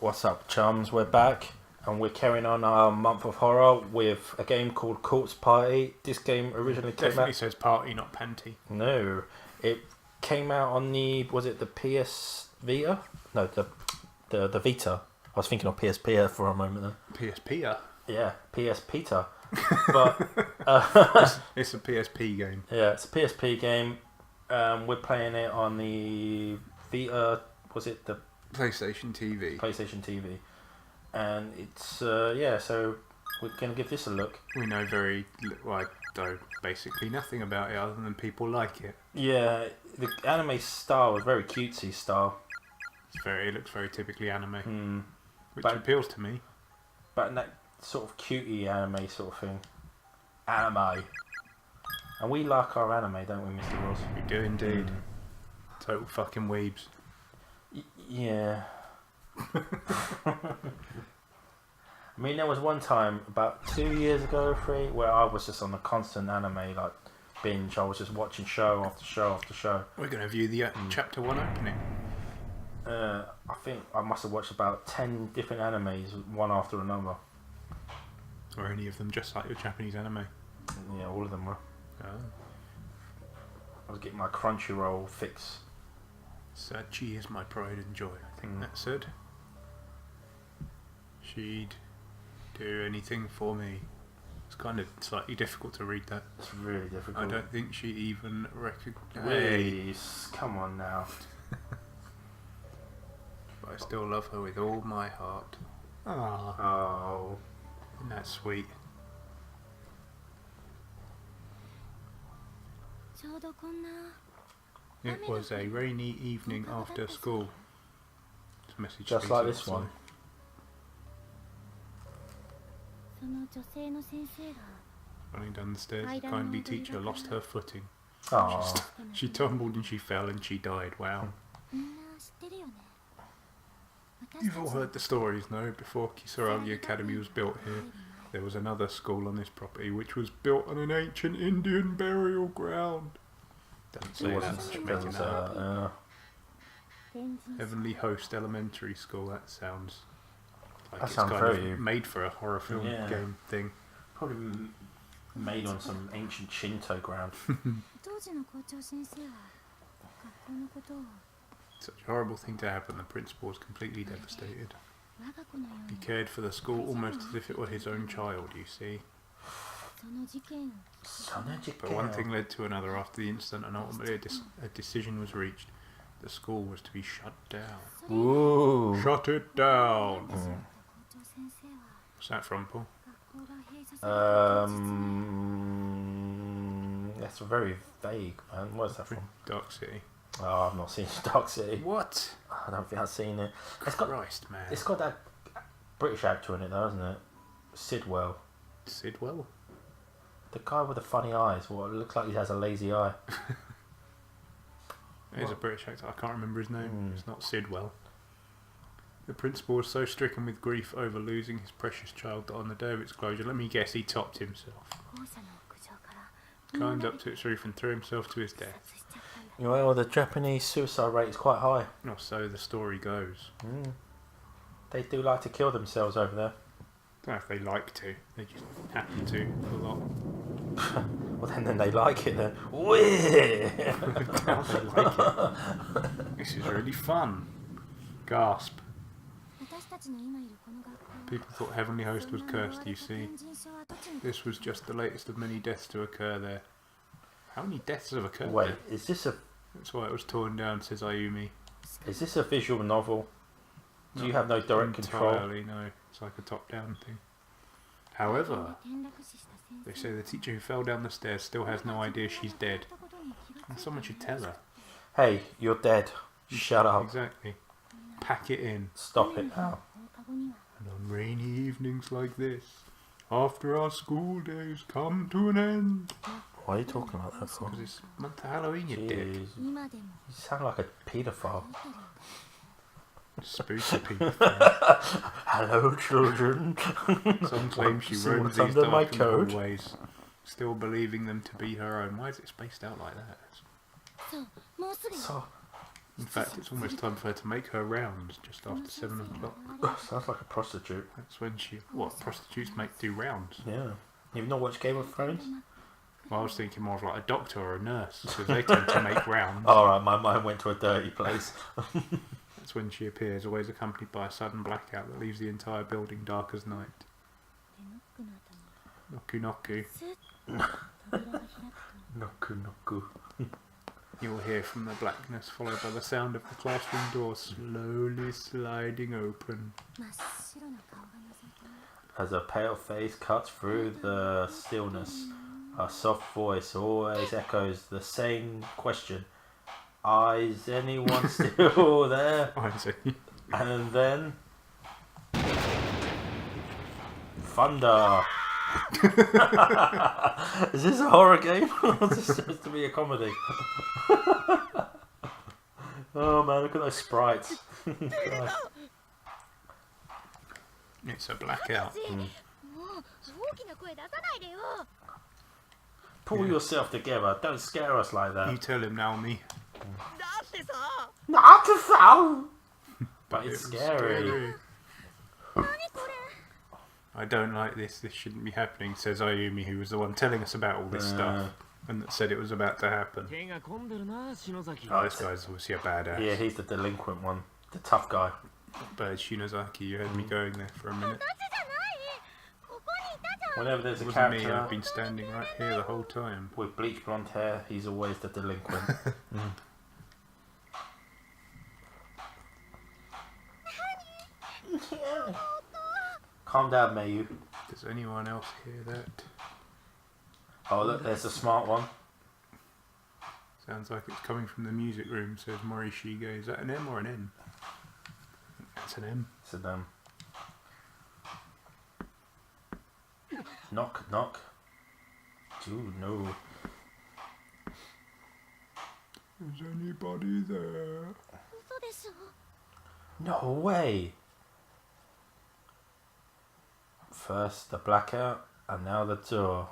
What's up, chums? We're back and we're carrying on our month of horror with a game called Corpse Party. This game originally came Definitely out. says party, not panty. No, it came out on the the PS Vita? No, the Vita. I was thinking of PSP for a moment there. PSP? Yeah, PS Pita. But it's a PSP game. yeah, it's a PSP game. We're playing it on the Vita. Was it the PlayStation TV. PlayStation TV? And it's so we're gonna give this a look. We know I know basically nothing about it other than people like it. Yeah, the anime style is very cutesy style. It looks very typically anime, which But- appeals to me. But in that sort of cutie anime sort of thing. Anime. And we like our anime, don't we, Mr. Ross? We do indeed. Total fucking weebs. Yeah. I mean, there was one time about 2 years ago, 3, where I was just on a constant anime like binge. I was just watching show after show after show. We're going to view the chapter 1 opening. I think I must have watched about 10 different animes, one after another. Or any of them just like your Japanese anime. Yeah, all of them were. Oh. I was getting my Crunchyroll fix. Sachi is my pride and joy. I think that's it. She'd do anything for me. It's kind of slightly difficult to read that. It's really difficult. I don't think she even recognized. Please, come on now. But I still love her with all my heart. Ah, Oh. isn't that sweet? It was a rainy evening after school. It's a message Just speaks like of this the one. Running down the stairs, the kindly teacher lost her footing. Oh. She tumbled and she fell and she died. Wow. You've all heard the stories, no? Before Kisaragi Academy was built here, there was another school on this property which was built on an ancient Indian burial ground. Doesn't say that much, making that up. Heavenly Host Elementary School, that sounds like That it's sounds kind very- of made for a horror film Yeah. game thing. Probably made on some ancient Shinto ground. Such a horrible thing to happen, the principal was completely devastated. He cared for the school almost as if it were his own child, you see. But one thing led to another after the incident, and ultimately a decision was reached. The school was to be shut down. Ooh. Shut it down! What's that from, Paul? That's very vague, man. Where's that from? Dark City. Oh, I've not seen Dark City. What? I don't think I've seen it. Christ, man. It's got that British actor in it, though, hasn't it? Sidwell. Sidwell? The guy with the funny eyes. Well, it looks like he has a lazy eye. He's a British actor. I can't remember his name. It's not Sidwell. The principal was so stricken with grief over losing his precious child that on the day of its closure, let me guess, he topped himself. Climbed up to its roof and threw himself to his death. Well, the Japanese suicide rate is quite high. Or so the story goes. They do like to kill themselves over there. I don't know if they like to. They just happen to a lot. Well, then they like it then. Whee! How they like it. This is really fun. Gasp. People thought Heavenly Host was cursed, you see. This was just the latest of many deaths to occur there. How many deaths have occurred Wait, there? is this a That's why it was torn down, says Ayumi. visual novel? Do you have no direct control? Entirely, no. It's like a top-down thing. However, they say the teacher who fell down the stairs still has no idea she's dead. And someone should tell her. Hey, you're dead. Shut up. Exactly. Pack it in. Stop it now. And on rainy evenings like this, after our school days come to an end. Why are you talking about that for? Because it's month of Halloween, you dick. Jeez. You sound like a paedophile. Spooky people. Hello, children. Some claim she See roams what's these under my darkened coat? hallways, still believing them to be her own. Why is it spaced out like that? So, In fact, it's almost time for her to make her rounds just after 7 o'clock. Sounds like a prostitute. That's when she... What, prostitutes do rounds? Yeah. You've not watched Game of Thrones? Well, I was thinking more of like a doctor or a nurse, because they tend to make rounds. Alright, my mind went to a dirty place. That's when she appears, always accompanied by a sudden blackout that leaves the entire building dark as night. Noku noku. Noku noku. You'll hear from the blackness, followed by the sound of the classroom door slowly sliding open. As a pale face cuts through the stillness, a soft voice always echoes the same question. Is anyone still there? I see. And then... thunder! Is this a horror game? Or is this supposed to be a comedy? Oh man, look at those sprites. Christ. It's a blackout. Pull yourself together, don't scare us like that. You tell him, Naomi. Not to sound! But it's It was scary. I don't like this. This shouldn't be happening, says Ayumi, who was the one telling us about all this stuff. And that said it was about to happen. Oh, this guy's obviously a badass. Yeah, he's the delinquent one. The tough guy. But Shinozaki, you had me going there for a minute. Whenever there's a It wasn't me, character I've been standing right here the whole time. with bleach blonde hair, he's always the delinquent. Calm down, Mayu. Does anyone else hear that? Oh look, there's a smart one. Sounds like it's coming from the music room, says Morishige. Is that an M or an N? That's an M. So knock, knock. Ooh, no. Is anybody there? No way. First the blackout, and now the door.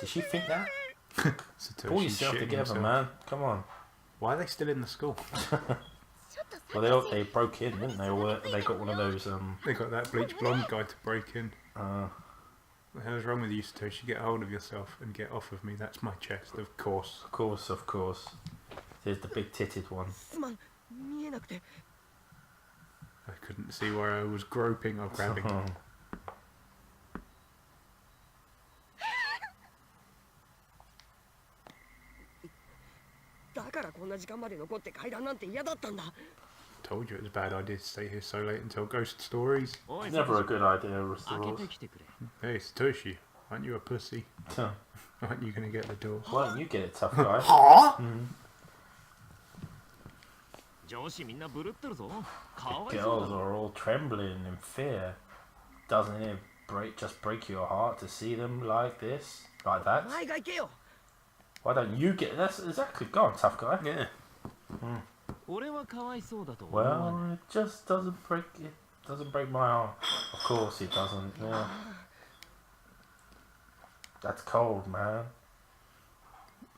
Did she think that? Satoshi Pull yourself shitting together, himself. man. Come on. Why are they still in the school? Well, they broke in, didn't they? Or they got one of those. They got that bleach blonde guy to break in. Uh, What the hell's wrong with you, Satoshi? Get hold of yourself and get off of me. That's my chest, of course. of course, of course. There's the big-titted one. I couldn't see where I was groping or grabbing. Told you it was a bad idea to stay here so late and tell ghost stories. It's never a good idea, Restores. Hey, Satoshi, aren't you a pussy? Aren't you going to get the door? Why don't you get it, tough guy? Huh? Girls are all trembling in fear. Doesn't it break your heart to see them like this? Like that? Why don't you get... That's exactly... Go on, tough guy. Yeah. Well, it just doesn't break... It doesn't break my heart. Of course it doesn't, yeah. That's cold, man.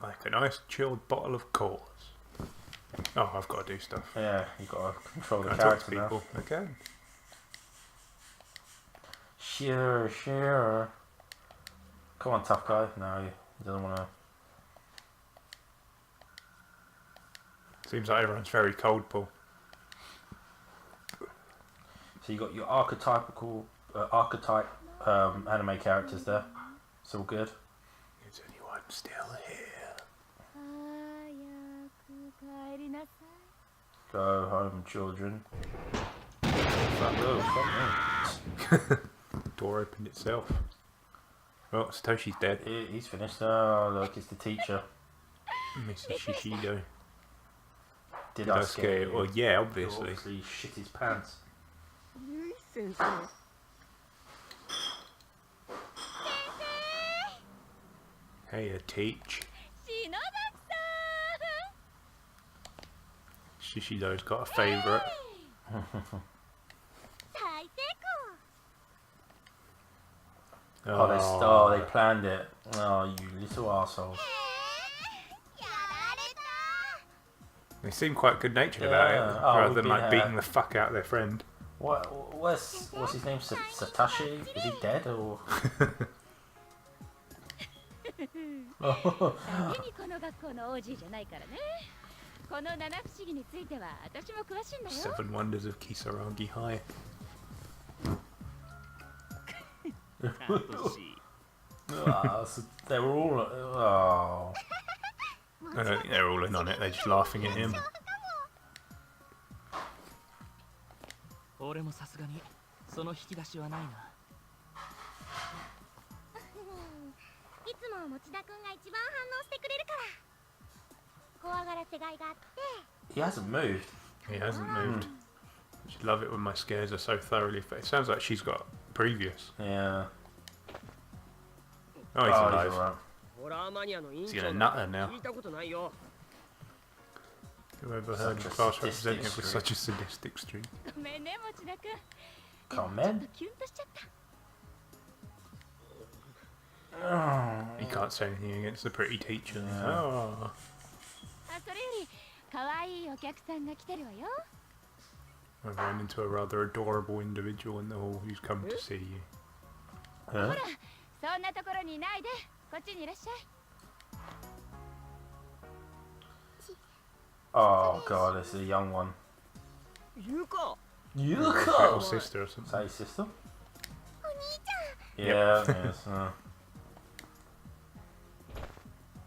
Like a nice chilled bottle of colas. Oh, I've got to do stuff. Yeah, you gotta control the I talk to character now. people. Okay. Sure, sure. Come on, tough guy. No, he doesn't want to... Seems like everyone's very cold, Paul. So you got your archetype anime characters there. It's all good. Is anyone still here? Go home, children. Oh, fuck me. Door opened itself. Oh, Satoshi's dead. He's finished. Oh, look, it's the teacher. Mrs. Shishido. Did Did I I scare scare you? you? Well, yeah, obviously. Obviously, he shit his pants. Hey, a teach. Shishido's got a favourite. Oh, they planned it. Oh, you little asshole. They seem quite good natured about it, Oh, rather we've than been like beating the fuck out of their friend. What's his name? Satoshi? Is he dead or? だけにこの学校の OG じゃないからね。この七不思議については私も詳しいんだよ。 Seven Wonders of Kisaragi High. They were all. Oh. I don't think they're all in on it, they're just laughing at him. 俺もさすがにその引き出しはないな。いつも持田くんが一番反応してくれるから。怖がらせがいがあって。 He hasn't moved. He hasn't moved. I just love it when my scares are so thoroughly fit. It sounds like she's got previous. Yeah. Oh, he's alive. alright. ホラーマニアの委員 He's 長 gonna な nut her now. 聞いたことないよ。 Whoever heard of Such a a class sadistic representative with streak. such a sadistic streak? ごめんね持田くん。 Comment? ちょっとキュンとしちゃった。 He can't say anything against the pretty teacher. Yeah. Oh. あ、それより可愛いお客さんが来てるわよ。 I ran into a rather adorable individual in the hall who's come to see you. ほ Huh? ら、そんなところにいないで。こっちにいらっしゃい。 Oh god, this is a young one. 言うか。 You Little sister or Is something. that his sister? お兄ち Yeah, yes. ゃん。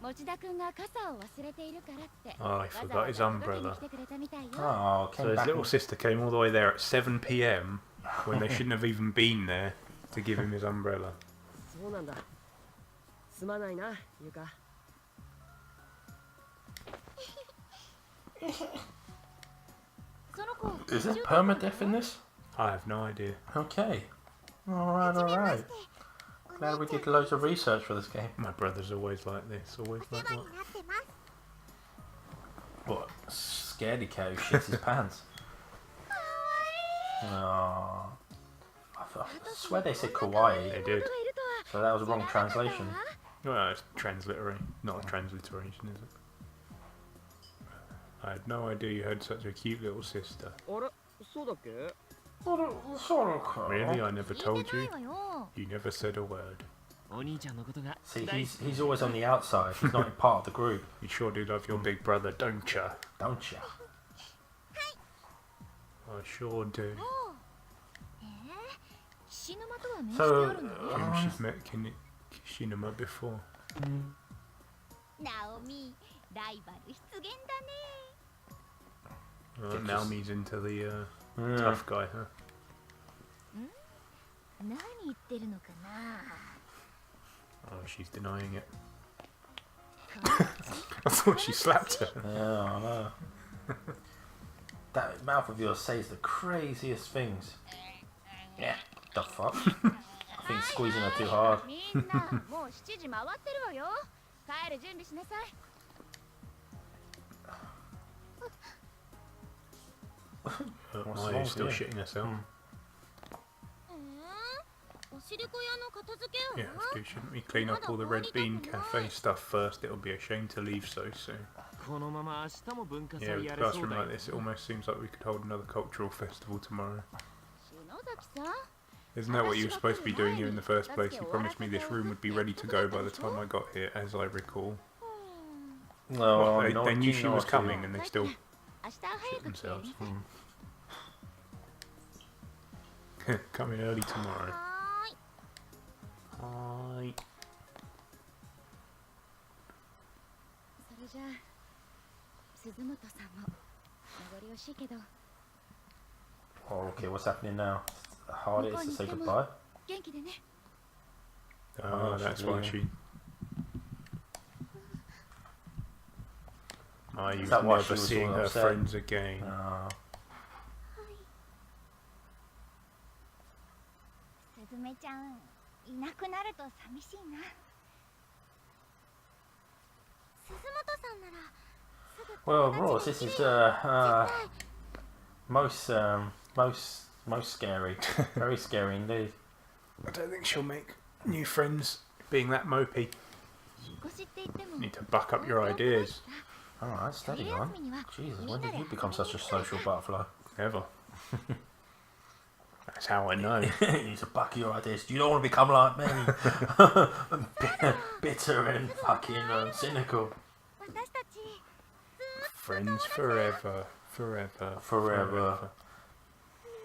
持田くんが傘を忘れているからって。 Oh, he forgot his umbrella. 来てくれたみたいよ。 Oh, So came his back. little sister came all the way there at 7 p.m. when they shouldn't have even been there to give him his umbrella. そうなんだ。すまないな、ゆか。 その子。 Is it permadeath in this? I have no idea. Okay. Alright, alright. Glad we did loads of research for this game. My brother's always like this, always like that. なってます。 What? Scaredy cat who shits his pants. Oh. I swear they said kawaii, They did. so that was a wrong translation. Well, it's transliterary, not a transliteration, is it? I had no idea you had such a cute little sister. あれ、そうだっけ？ Really? I never 聞い told てない you? わよ。 You never said a word. お兄ちゃんのことが See, 大 he's always on the outside. He's not in part of the group, You sure do love your big brother, don't ya? don't you? I sure do. 岸沼とは面識 So, あるの？ She's met Kishinuma before. ナオミ、ライバル出現だね。 Now Naomi's into the Yeah. tough guy, huh? 何言ってるのかな。 Oh, she's denying it. I thought she slapped her. Yeah, I know. That mouth of yours says the craziest things. Yeah, the fuck? I think squeezing her too hard. みんな、もう7時回ってるわよ。帰る準備しなさい。 What's Why are wrong you still with you? shitting herself? おしりこ屋の片付け Yeah, that's good. Shouldn't we clean up all the Red Bean Cafe stuff first? It'll be a shame to leave so soon. このまま明日も文化 Yeah, 祭 with や a れそう classroom だよ。 like this, it almost seems like we could hold another cultural festival tomorrow. 篠崎さん。 Isn't that what you were supposed to be doing here in the first place? You promised me this room would be ready to go by the time I got here, as I recall. No, Well, they knew she was naughty. coming and they still 明日早 shit く来て。 themselves. Coming early tomorrow. はーい。 Hi. それじゃあ、鈴本さんも名残惜しいけど、 Oh, okay, what's happening now? How hard it is to say goodbye? 元気でね。 Ah, Oh, that's she's why leaving. she. Ah, you Is that why she never was seeing all her upset? friends again. Oh. すずめちゃん、いなくなると寂しいな。鈴本さんなら、すぐ Well, 友 Ross, 達 this で is きるよ。 most scary, very scary indeed. I don't think she'll make new friends being that mopey. 引っ越しって言っても Need to buck up your ideas. Alright, steady 冬 on. 休みには Jesus, み when んな did で you 遊び become に such a 行くから social butterfly? Never. That's how I know. You need to buck your ideas. You don't want to become like me. Bitter and fucking cynical. 私たち Friends forever, forever, Forever.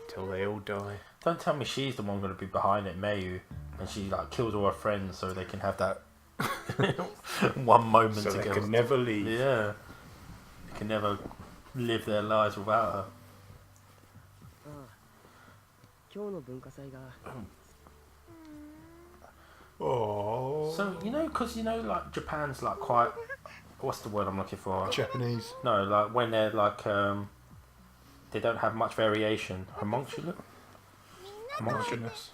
till they all die. Don't tell me she's the one going to be behind it, Mayu, and she like kills all her friends so they can have that one moment So they together. can never leave. Yeah, they can never live their lives without her. 今日の文化祭が Oh, So because like Japan's like quite. What's the word I'm looking for? Japanese. No, like when they're like they don't have much variation.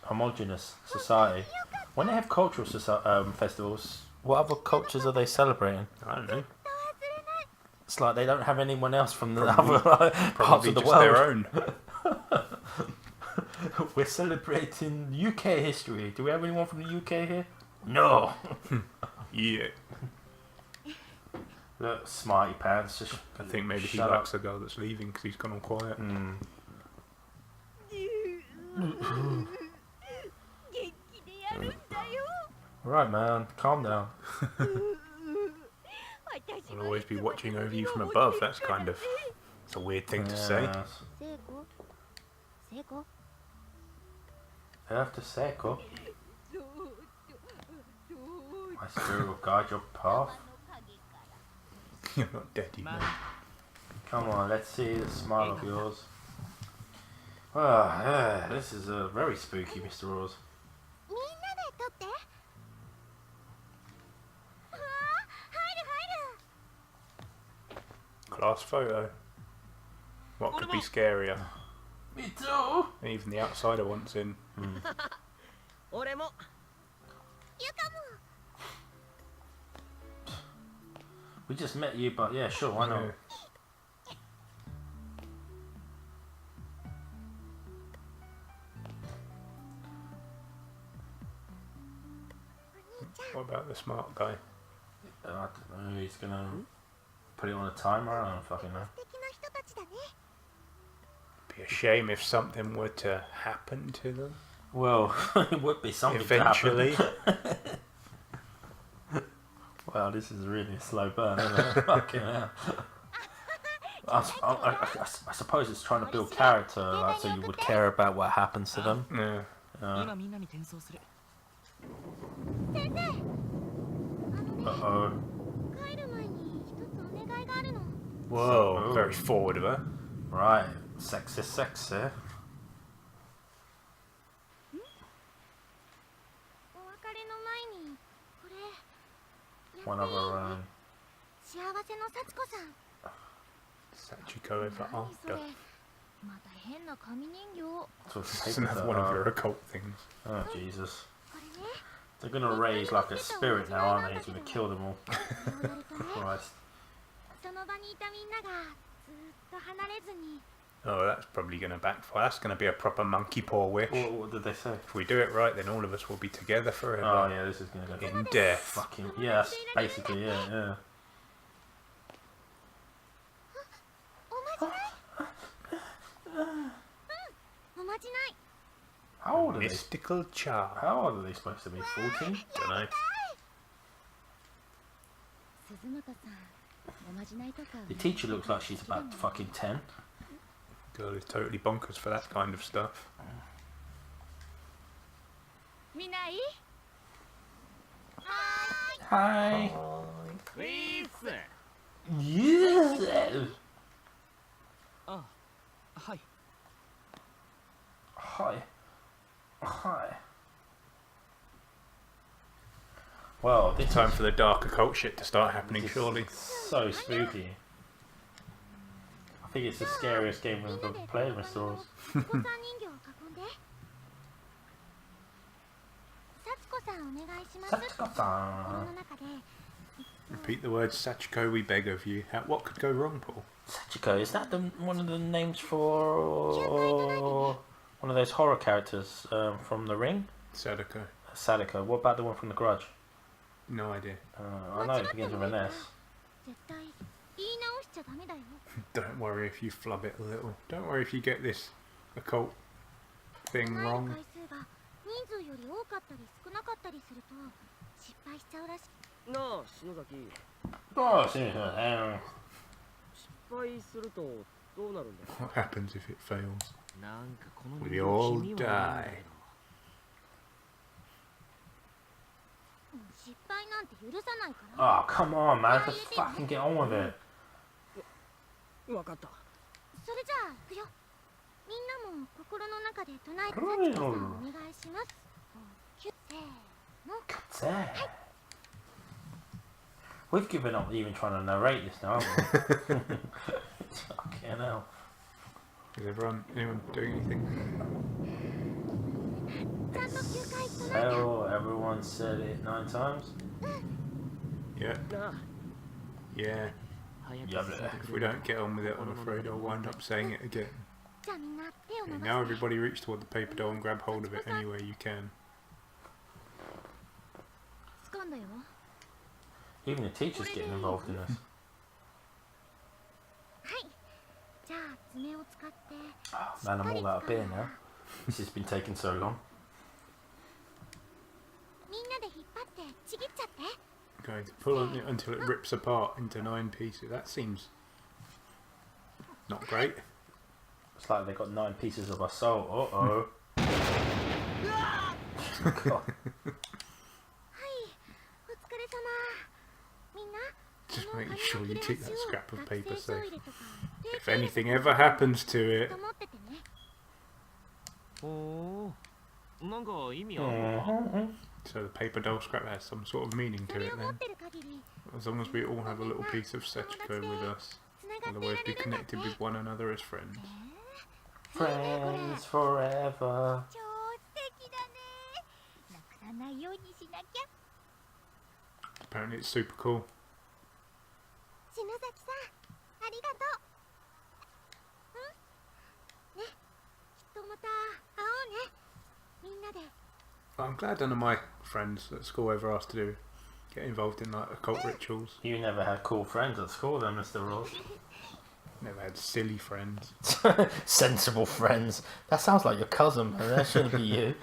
Homogeneous society. When they have cultural festivals, what other cultures are they celebrating? I don't know. It's like they don't have anyone else from the Probably- other parts Probably of the just world. their own. We're celebrating UK history. Do we have anyone from the UK here? No. Yeah. Look, smarty pants. Just I think maybe he shut likes up. the girl that's leaving because he's gone all quiet. うん。元気でやるんだよ Right, man. Calm down. 私 I'll は always be watching over you from above. That's kind of... It's a weird thing to say. Yes. 聖子聖子 Have to say, cool. そう My spirit will guide your path. You're not dead, you know. Come on, let's see the smile of yours. Ah, yeah, this is very spooky, Mr. Oz. みんなで撮ってあー入る Class photo. What could be scarier? Me too. Even the outsider wants in. 俺もゆかも We just met you, but yeah, sure, why not? Yeah. What about the smart guy? I don't know, he's gonna put it on a timer, I don't fucking know. 素敵な人たちだね Be a shame if something were to happen to them. Well, it would be something Eventually. to happen. Wow, this is really a slow burn, isn't it? Fucking hell. I suppose it's trying to build character, like, so you would care about what happens to them. Yeah. 今みんなに転送する Uh-oh. 帰る前に一つお願いがあるの Whoa, So- very forward of her. Right, sexy. お別れの前にこれやっていい One of her own. 幸せの幸子さん Sachiko ever 何それ after. また変な紙人形 So it's It's taken another to one of her. your occult things. Oh, Jesus. これね They're gonna raise like a spirit now, aren't they? He's gonna kill them all. そうなるとね Christ. その場にいたみんながずっと離れずに Oh, that's probably going to backfire. That's going to be a proper monkey paw wish. What did they say? If we do it right, then all of us will be together forever. Oh, yeah, this is gonna go. In death. Fucking. Yeah, that's basically, yeah. おまじないおまじない How old are they? Mystical charm. How old are they supposed to be? 14? Don't know. 鈴本さんおまじないとか The teacher looks like she's about fucking 10. Girl is totally bonkers for that kind of stuff. みんないい Hi. ウィース Yes. あはい Hi. Hi. Well, this Time for the dark occult shit to start happening, is surely. so spooky. I think it's the scariest game we've ever played, Mr. Oz. 幸子さん人形を囲んで幸子さんお願いします心 Sachiko-san. の中で Repeat the words Sachiko, we beg of you. What could go wrong, Paul? Sachiko, is that one of the names for one of those horror characters from The Ring? Sadako. Sadako. What about the one from The Grudge? No idea. I know it begins with an S. 絶対いいちゃダメだよ。 Don't worry if you flub it a little. Don't worry if you get this occult thing 唱える wrong. 回数が人数より多かったり少なかったりすると失敗しちゃうらしい。なあ篠崎、 Oh, seriously, 失敗するとどうなるんだよ。 What happens if it fails? なんかこの We 人 all 気味は die. 失敗なんて許さないから。 oh, come on, man. Just fucking get on with it. わかった。それじゃあ行くよ。みんなも心の中で唱えて、幸子さんお願いします。せーの。 There. We've given up even trying to narrate this now, haven't we? Fucking hell. Is anyone doing anything? ちゃんと9回唱えて。 Tell everyone said it 9 times. Yeah, なあ、 yeah. 早く Yeah, 進めて If く we れ don't get on with it, I'm afraid I'll wind up saying it again. じゃあみんな手を Okay, 伸 now ばして。 everybody reach toward the paper doll and grab hold of it any way you can. 掴んだよ。 Even the teacher's getting involved in this. はい。じゃあ爪を使って。 Oh, man, I'm all out of beer now. This has been taking so long. みんなで引っ張ってちぎっちゃって。 Going to pull on it until it rips apart into 9 pieces. That seems not great. It's like they got 9 pieces of our soul. Uh-oh. God. はい。お疲れ様。みんな。 Just この making 紙 sure の you 切れ keep that 端を scrap of 学 paper 生ト safe. イレとか If anything ever happens to it, と思っててね。おー、なんか意味あるのか Mhm. so the paper doll scrap has some sort of meaning そ to れ it を持っ then. てる限り As long as we all have a little piece of Sachiko with us, つなが we'll ってい always ら be れるんだって connected with one another as friends. ね Friends forever. 超素敵だね。なくならないようにしなきゃ。 Apparently it's super cool. 篠崎さん、ありがとう。ね、きっとまた会おうね。みんなで。 I'm glad none of my friends at school ever asked to get involved in like occult rituals. You never had cool friends at school then, Mr. Ross. Never had silly friends. Sensible friends. That sounds like your cousin, but that shouldn't be you.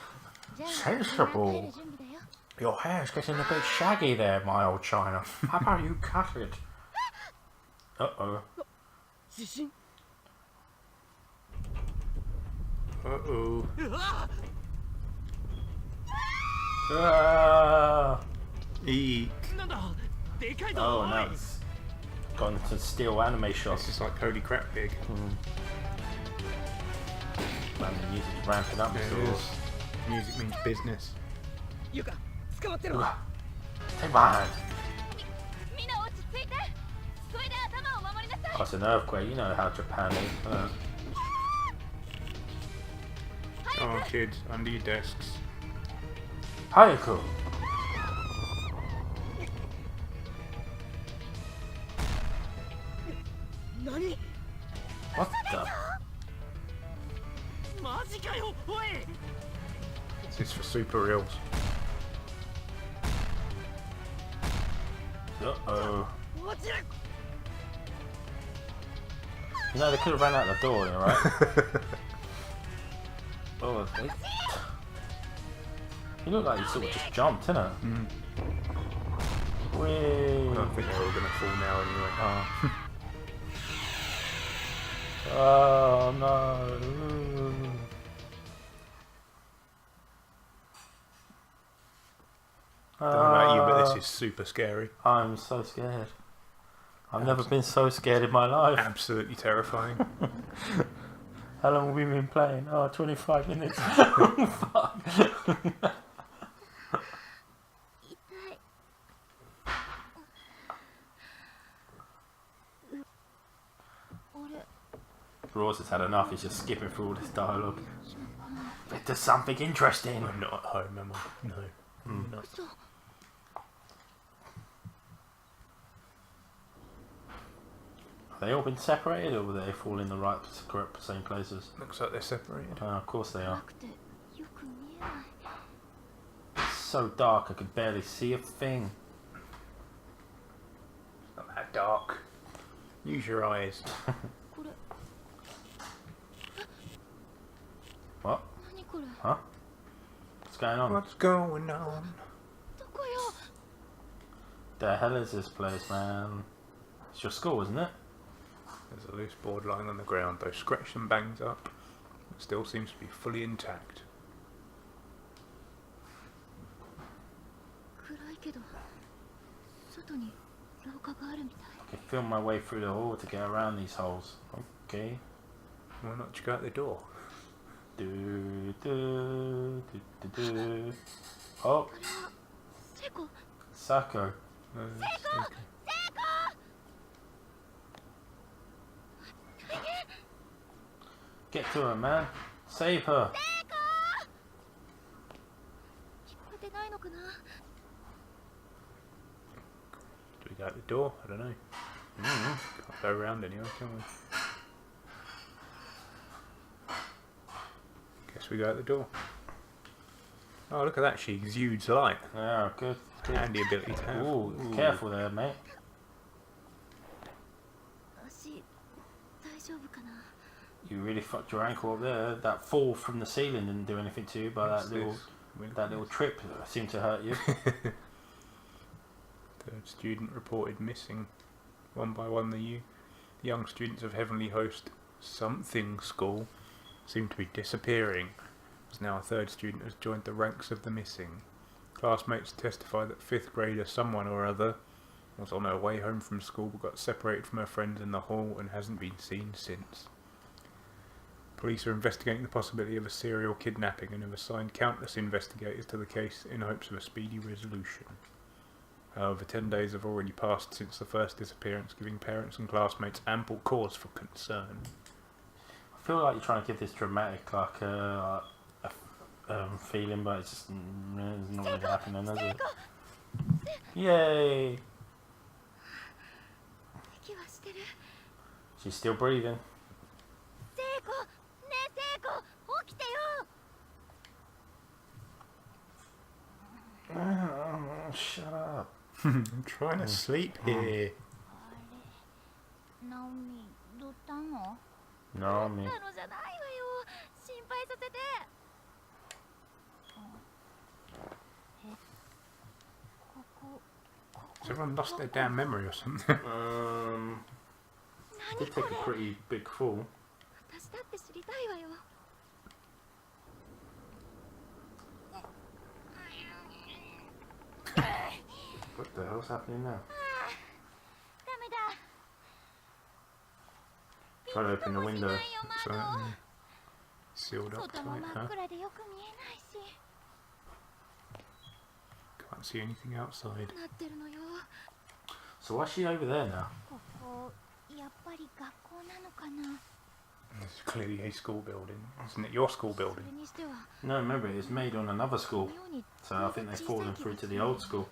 じゃあ、 Sensible. みんな帰る準備だよ。 Your hair's getting a bit shaggy there, my old China. How about you cut it? Uh-oh. 地震。 Uh-oh. うわ、 Ah! Eek. なんだ、でかいぞ。 Oh, おい now it's gone to steal anime This shots. is like holy crap big. Man, the music's ramping up, There Mr. it Ross. is. Music means business. ゆか、捕まってろ。 Take my hand. みんな落ち着いて。それで頭を守りなさい。 Oh, it's an earthquake. You know how Japan is. Oh, kids, under your desks. Hayako. 何？ What the? マジかよ、おい。 This is for super reals. Uh-oh. 落ちる。 You know, they could have ran out the door, you know, right? Oh, they... You look like you sort of just jumped, innit? Mm. Whee! I don't think they're all going to fall now anyway. Oh no! Don't know about you, but this is super scary. I'm so scared. I've never been so scared in my life. Absolutely terrifying. How long have we been playing? Oh, 25 minutes. Fuck. 痛い。俺、 Ross has had enough. He's just skipping through all this dialogue. But there's something interesting. I'm not at home, am I? No. No. 嘘。 Have they all been separated, or were they all in the right, correct, same places? Looks like they're separated. Of course they 暗 are. くてよく見えない。 It's so dark, I could barely see a thing. Not that dark. Use your eyes. これ What? 何これ Huh? What's going on? What's going on? どこよ The hell is this place, man? It's your school, isn't it? There's a loose board lying on the ground, though scratched and banged up. It still seems to be fully intact. 暗いけど外に廊下があるみたい I can feel my way through the hall to get around these holes. Okay. Why not check out the door? Do, do, do, do, do. Oh, あれはセコ Sako. No, it's okay. Get to her, man. Save her. 聞こえてないのかな Do we go out the door? I don't know. Can't go around anyway, can we? Guess we go out the door. Oh, look at that. She exudes light. Yeah, good. good. Handy ability to have. Ooh, careful there, mate. 足大丈夫かな You really fucked your ankle up there. That fall from the ceiling didn't do anything to you, but What's that little trip seemed to hurt you. Third student reported missing. One by one, the young students of Heavenly Host something school seem to be disappearing. As now a third student has joined the ranks of the missing. Classmates testify that fifth grader someone or other was on her way home from school but got separated from her friends in the hall and hasn't been seen since. Police are investigating the possibility of a serial kidnapping and have assigned countless investigators to the case in hopes of a speedy resolution. However, 10 days have already passed since the first disappearance, giving parents and classmates ample cause for concern. I feel like you're trying to give this dramatic, like, feeling, but it's just it's not really happening, is it? Yay! 息はしてる She's still breathing. 聖子ねえ聖子起きてよ Shut up. I'm trying to sleep here. あれナオミどったの No, me. なのじゃないわよ心配させてここ Has everyone lost their damn memory or something? Did take a pretty big fall. 私だって知りたいわよ What the hell's happening now? ダメだ Try to open the window. よ So, 窓 sealed up 外も tight, 真 huh? っ暗でよく見えないし Can't see anything outside. なってるのよ So why's she over there now? ここやっぱり学校なのかな It's clearly a school building. Isn't it your school それ building? にしては No, remember, it was made on another こ school. のように So I think they've fallen through to the old school.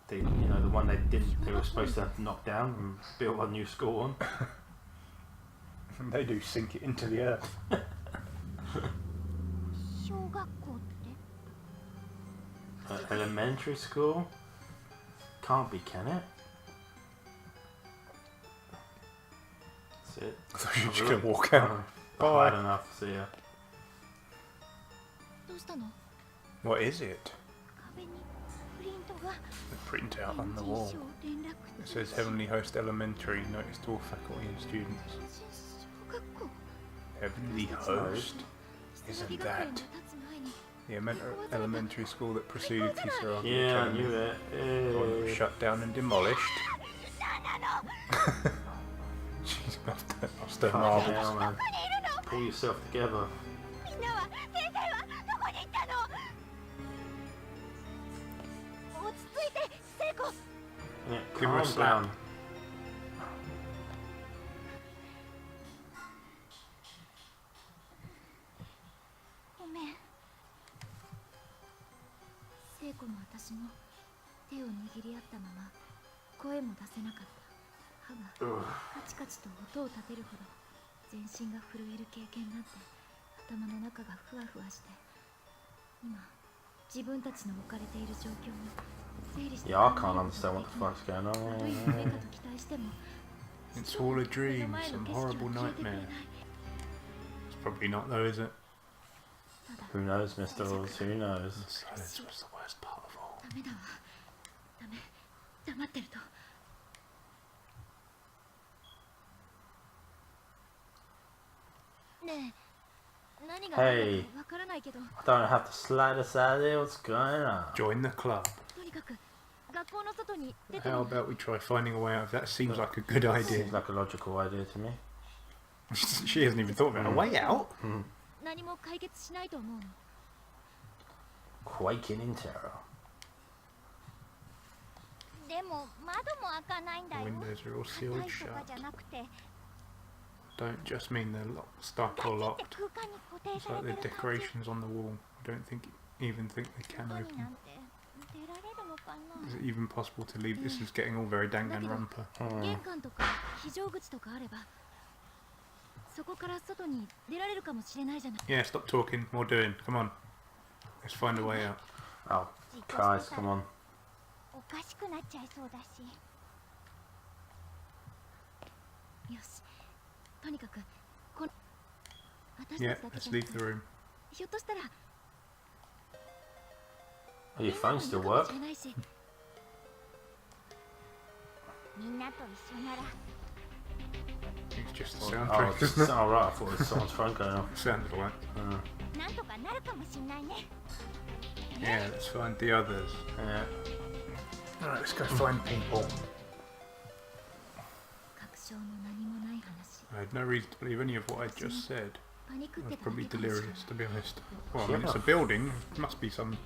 They, you know, the one they were supposed to knock down and build a new school on. They do sink it into the earth. 小学校って Elementary school? Can't be, can it? That's it. I thought you were just going to walk out. Oh, I don't know. See ya. どうしたの What is it? 壁にプリントが The printout on the 返 wall. 事書連絡 It says Heavenly Host Elementary, notice to all faculty and students. 小学校 Heavenly Host? 設 Isn't 学園 that が立つ前に the elementary school that preceded Kisaragi Yeah, I Academy? knew it. The one that was Eh. shut down and demolished. She's lost her Fucking marbles. hell, man. Pull yourself together. みんなは先生はどこに行ったの落ち着いて聖子 Yeah, Give her a calm slap. down. ごめん聖子も私も手を握り合ったまま声も出せなかった歯が Ugh. カチカチと音を立てるほど全身が震える経験なんて頭の中がふわふわして今自分たちの置かれている状況を整理して Yeah, I can't understand what the fuck's going 悪い夢か on. と期待しても It's all a dream, some horrible nightmare. It's probably not though, is it? Who knows, Mr. Oz? Who knows? The silence was the worst part of all. ダメだわダメ黙ってると ねえ何が何だかわからないけど I don't have the slightest idea what's going on. Join the club. とにかく学校の外に出て How も about we try finding a way out of that? Seems like a good idea. Seems like a logical idea to me. She hasn't even thought about a way out. 何も解決しないと思うの Quaking in terror. でも窓も開かないんだ The よ windows are all 硬 sealed いとか shut. じゃなくて Don't just mean they're stuck ガ or チって locked. 空間に固定 It's され like て the る感じ decorations on the wall. I don't even think they can 中に open. なんて出られるのか Is な it even possible to leave? This is getting all very Danganronpa. 玄関とか非常口とかあればそこから外に出られるかもしれないじゃない Yeah, stop talking. More doing. Come on. Let's find a way out. Oh, guys, come on. おかしくなっちゃいそうだしよしとにかくこの私 Yeah, たちだけ let's じゃな leave く the room. ひょっとしたら Oh, your みんな phone もい still るかも work? しれないしみんなと一緒なら It's just the Oh, soundtrack, it's isn't it? alright. I thought it was someone's phone going off. Sounded like. なんとかなるかもしんないね Yeah, let's find the others. Yeah. Alright, let's go find people. 確証も何もない話 I had no reason to believe any of what I just said. パニックっ I て was ただ probably けかもしれない delirious, to be honest. Well, I mean, it's a building. It must be some.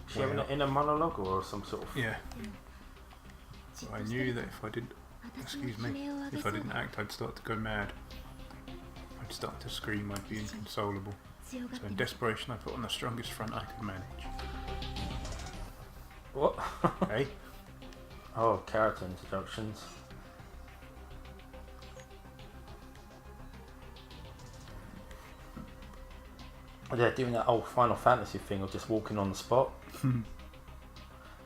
She having way an out. inner monologue or some sort of. Yeah, じっ I として knew る that と if I didn't, 私の excuse 悲 me, 鳴を上げ if そ I う didn't だ act, I'd start to go mad. I'd start to scream. I'd be inconsolable. 強がっ So て in る desperation, I put on the strongest front I could manage. What? Hey, Oh, character introductions. They're doing that old Final Fantasy thing of just walking on the spot.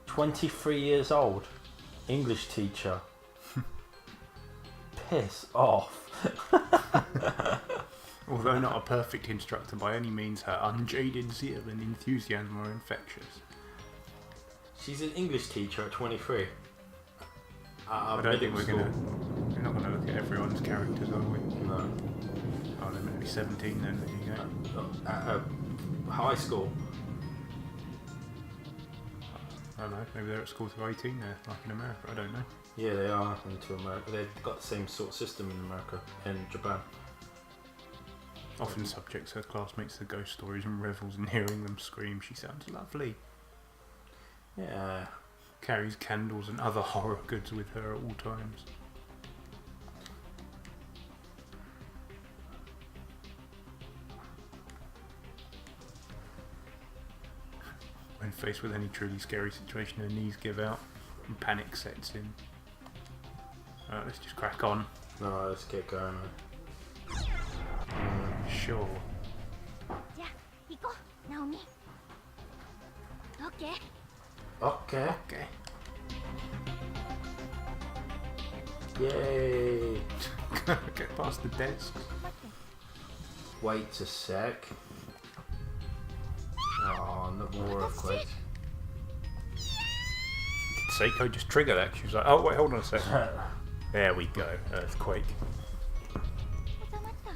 23 years old. English teacher. Piss off. although not a perfect instructor by any means, her unjaded zeal and enthusiasm are infectious. She's an English teacher at 23. I don't think we're not gonna look at everyone's characters, are we? No. Oh, they're meant to be 17 then. There you go. At high school. I don't know. Maybe they're at school to 18 there, like in America. I don't know. Yeah, they are into America. They've got the same sort of system in America and Japan. Often subjects her classmates to ghost stories and revels in hearing them scream. She sounds lovely. Yeah. Carries candles and other horror goods with her at all times. When faced with any truly scary situation, her knees give out and panic sets in. Alright, let's just crack on. No, let's get going. Sure. じゃあ行こうナオミオッケー Okay. Okay. Yay. Get past the desk. 待って Wait a sec. Oh, no more earthquakes. Did Seiko just trigger that? She was like, oh wait, hold on a second. There we go. Earthquake. 収まった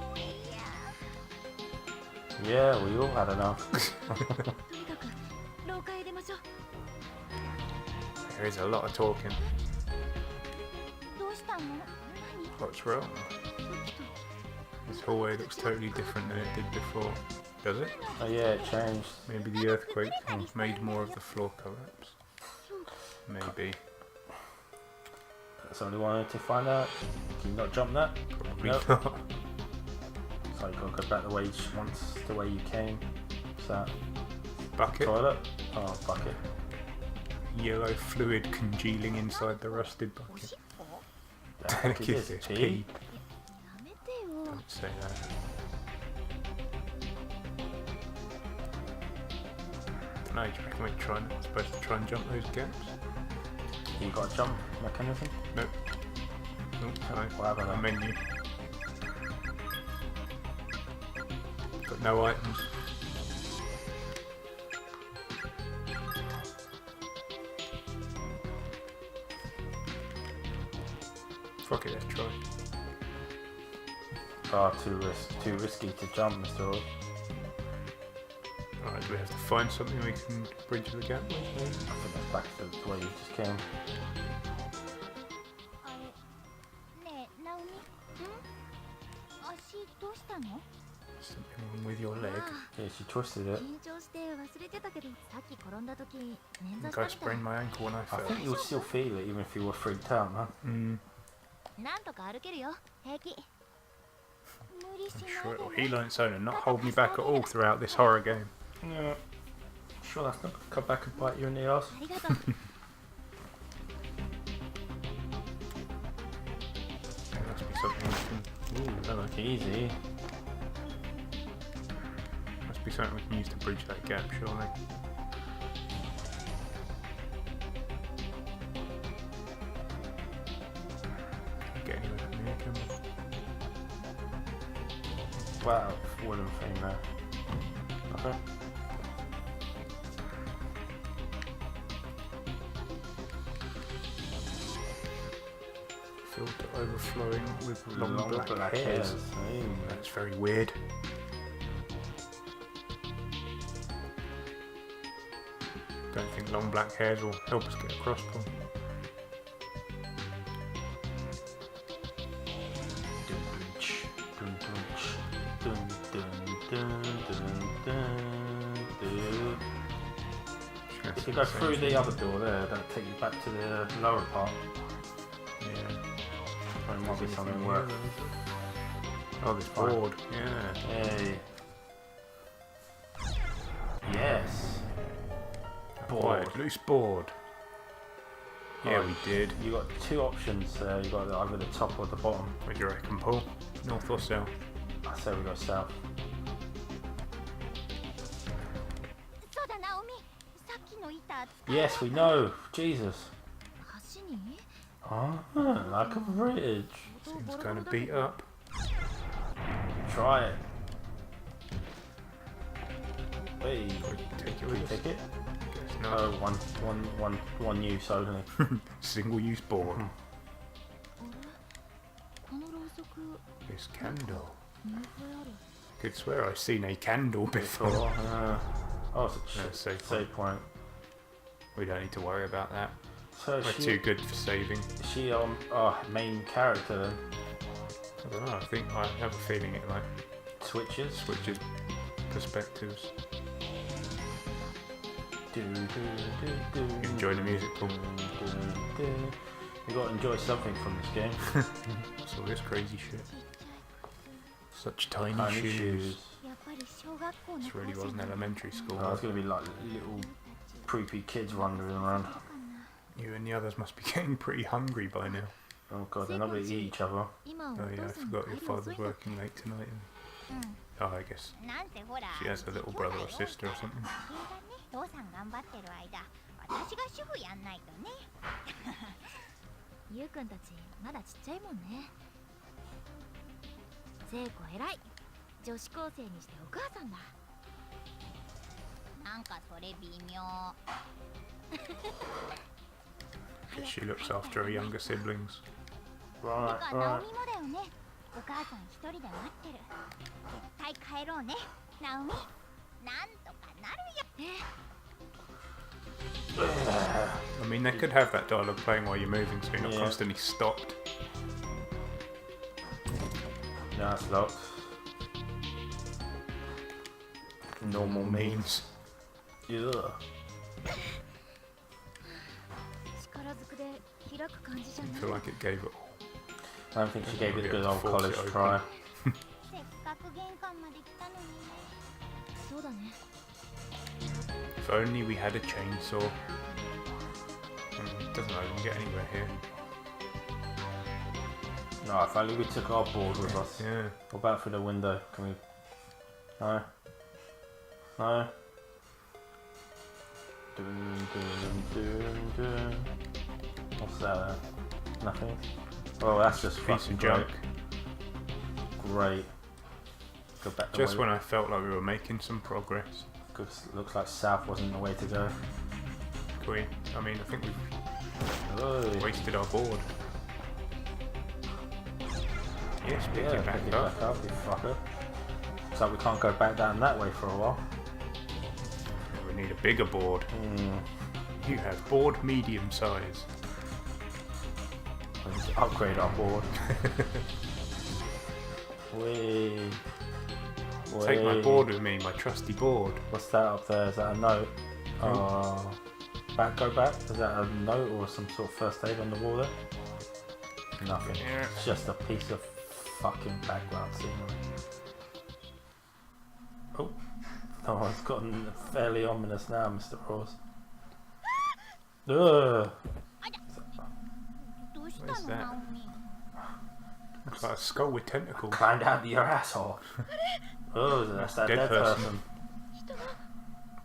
もういいや Yeah, we all had enough. とにかく廊下へ出ましょう There is a lot of talking. どうしたの何 What's wrong? さっきと This hallway looks totally different than it did before. Does it? Oh yeah, it changed. Maybe the earthquake made more of the floor collapse. Maybe. Somebody wanted to find out. Can you not jump that? Probably Nope. not. So you gotta go back the way the way you came. What's that? Bucket. Toilet? Oh, bucket. Yellow fluid congealing inside the rusted お bucket. しっこ The heck Kiss is this this? pee. やめてよ Don't say that. Dunno, do you reckon we're supposed to try and jump those gaps? You got a jump mechanism? Nope. Nope. What happened A there? menu. Got no items. Fuck it, let's try. Too risky to jump, Mr. Oz. Alright, do we have to find something we can bridge the gap with? I think that's back to the way you just came. あれねえナオミ足どうしたの Something wrong with your leg. あ Yeah, she twisted あ it. 緊張して忘れてたけどさっき転んだ時捻 I 挫 think した I みたい sprained my ankle when I I fell. think you'll still feel it even if you were freaked out, man.なんとか歩けるよ平気無理し I'm な sure い it'll で heal ね on its own and not hold me back at all throughout this horror game. Yeah. Sure, that's not gonna come back and bite you in the ass. ありがとう There must be something we can. Ooh, Don't look easy. must be something we can use to bridge that gap, surely. Get anywhere from here, can we? Wow, wooden thing there. Okay. Filled to overflowing with long, Long black, hairs. Hey. That's very weird. Don't think long black hairs will help us get across them. If you go through the other door there, that'll take you back to the lower part. Yeah. There might be something worth. Oh, this Fine. board. Yeah. Hey. Yes. Acquired. Loose board. Yeah, Right. we did. You got two options there. You got either the top or the bottom. What do you reckon, Paul? North or south? I say we go south. そうだナオミさっきの板 Yes, we know. Jesus. 橋に Ah, like a bridge. Seems kind of beat up. Try it. Hey, Take it can we with us. take it? Guess Oh, not. one use only. Single-use board. あれこのろうそく This candle. 見覚えある Could swear I've seen a candle before. Oh, it's a No, save save point. We don't need to worry about that. So We're she, too good for saving. she main character then I don't know. I think I have a feeling it like switches. switches perspectives. Do, do, do, do, You enjoy the music, Paul? You got to enjoy something from this game. What's all this crazy shit? Such tiny, Tiny shoes. shoes. やっぱり小学校の This really was an elementary school. Oh, it's gonna be like little creepy kids wandering around. You and the others must be getting pretty hungry by now. Oh god, they're not gonna eat each other. 今は Oh お yeah, I 父さん forgot 帰 your り遅 father's いんだ working late tonight. うん Oh, I guess なんてほら she has a little brother or sister or something. 父さん頑張ってる間私が主婦やんないとねゆうくんたちまだちっちゃいもんね聖子偉い女子高生にしてお母さんだなんかそれ微妙 Guess she looks after her younger siblings. て Right, かナオ right. ミもだよねお母さん一人で待ってる絶対帰ろうねナオミなんとかなるよ I mean, they could have that dialogue playing while you're moving, so you're not Yeah. constantly stopped. No, it's locked. Normal Means. means. Yeah. 力ずくで開く感じじゃ I ない feel like it gave it all. I don't think she gave it the good old Force college it open. try. せっかく玄関まで来たのにそうだね If only we had a chainsaw. It doesn't even get anywhere here. No, if only we took our board with us. Yeah. What about through the window? Can we? No. No. Dun, dun, dun, dun. What's that? Nothing? Oh, that's just Piece fucking of great. junk. Great. Go back the Just way. when I felt like we were making some progress. Looks like south wasn't the way to go. I mean, I think we've Oh, wasted our board. Yes, pick yeah, it back up. you fucker. Looks like we can't go back down that way for a while. We need a bigger board. You have board medium size. We need to upgrade our board. Wee. Take my board with me, my trusty board. What's that up there? Is that a note? Oh. Go back. Is that a note or some sort of first aid on the wall there? Nothing. Yeah. It's just a piece of fucking background scenery. Oh, it's gotten fairly ominous now, Mr. Ross. Ugh. What is that? Looks like a skull with tentacles. Climbed out of your asshole. Oh, that's that dead person.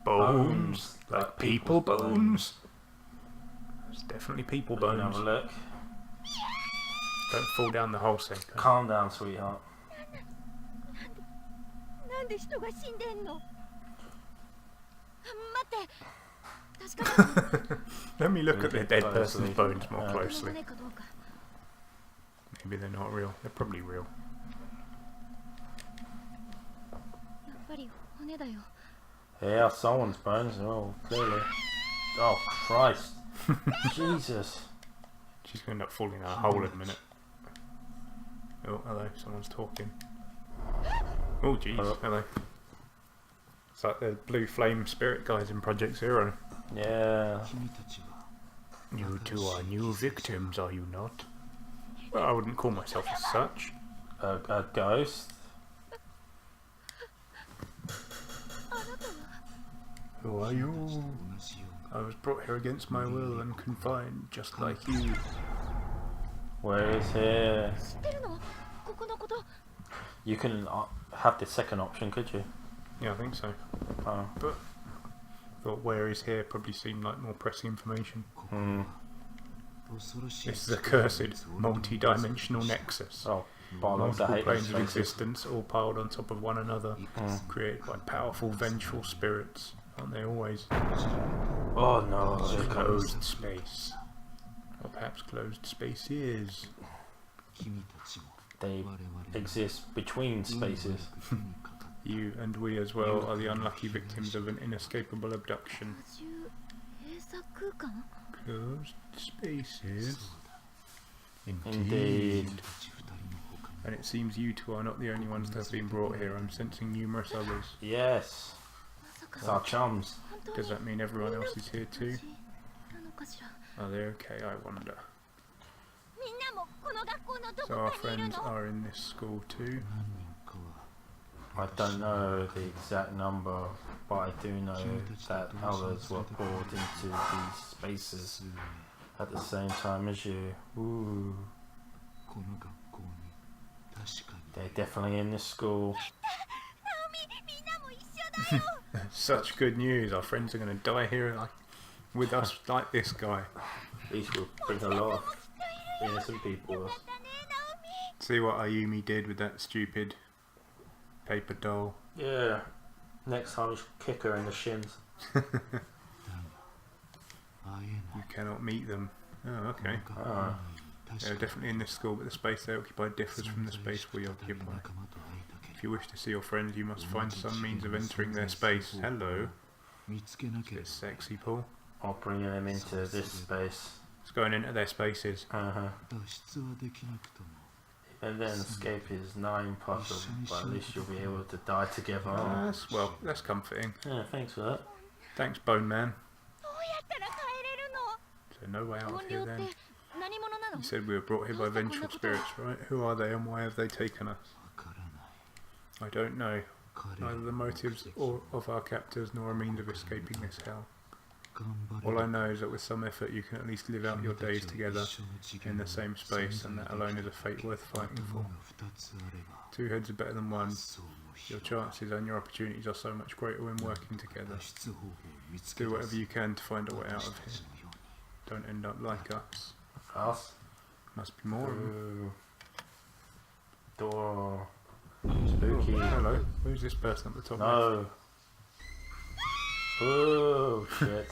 Bones. Like people bones. It's definitely people Have bones. a look. Don't fall down the hole, Seiko. Calm down, sweetheart. なんで人が死んでんの？待って確かに Let me look at the dead person's Closely. bones more Yeah. closely. 骨かどうか Maybe they're not real. They're probably real. やっぱり骨だよ Yeah, someone's bones. Oh, clearly. Oh, Christ. Jesus. She's going to end up falling in a hole in a minute. Oh, hello. Someone's talking. Oh, jeez. Hello. Hello. It's like the blue flame spirit guys in Project Zero. Yeah. You two are new victims, are you not? Well, I wouldn't call myself as such. A ghost. Who are you? I was brought here against my will and confined, just like you. Where is here? 知ってるのここのこと You can have the second option, could you? Yeah, I think so. Oh. But thought where is here probably seemed like more pressing information. This is a cursed, multi-dimensional nexus. Oh, bollocks, I Multiple hate planes those of spaces. existence, all piled on top of one another, created by powerful, vengeful spirits. Aren't they always? Oh no, here it comes. Closed space. Or perhaps closed spaces. They exist between spaces. You and we as well are the unlucky victims of an inescapable abduction. 多重閉鎖空間 Closed spaces. Indeed. And it seems you two are not the only ones to have been brought here. I'm sensing numerous others. Yes. ま It's さ our か chums. 本当 Does に that mean everyone else is here too? なのかしら Are they okay, I wonder. みんなもこの学校のど So こ our かにいる friends の are in this school too. I don't know the exact number, but I do know that others were poured into these spaces at the same time as you. Ooh. They're definitely in this school. みんなも一緒だよ Such good news. Our friends are going to die here like, with us like this guy. These will bring a lot of innocent people. だねナオミ See what Ayumi did with that stupid paper doll. Yeah. Next time, just kick her in the shins. You cannot meet them. Oh, okay. Oh. They're definitely in this school, but the space they occupy differs from the space we occupy. If you wish to see your friends, you must find some means of entering their space. Hello. Bit sexy, Paul. I'll bring them into this space. It's going into their spaces. And then escape is not impossible, but at least you'll be able to die together. Well, that's comforting. Yeah, thanks for that. Thanks, Bone Man. どうやったら帰れるの So no way out 糖 of 尿 here って then. 何者なの You said we were brought here by vengeful spirits, right? Who are they and why have they taken us? I don't know. Neither the motives or of our captors nor a means of escaping this hell. All I know is that with some effort you can at least live out your days together in the same space, and that alone is a fate worth fighting for. Two heads are better than one. Your chances and your opportunities are so much greater when working together. Do whatever you can to find a way out of here. Don't end up like us. Us. Must be more. Ooh. Door. Spooky. Oh, hello. Who's this person at the top? No. Oh shit.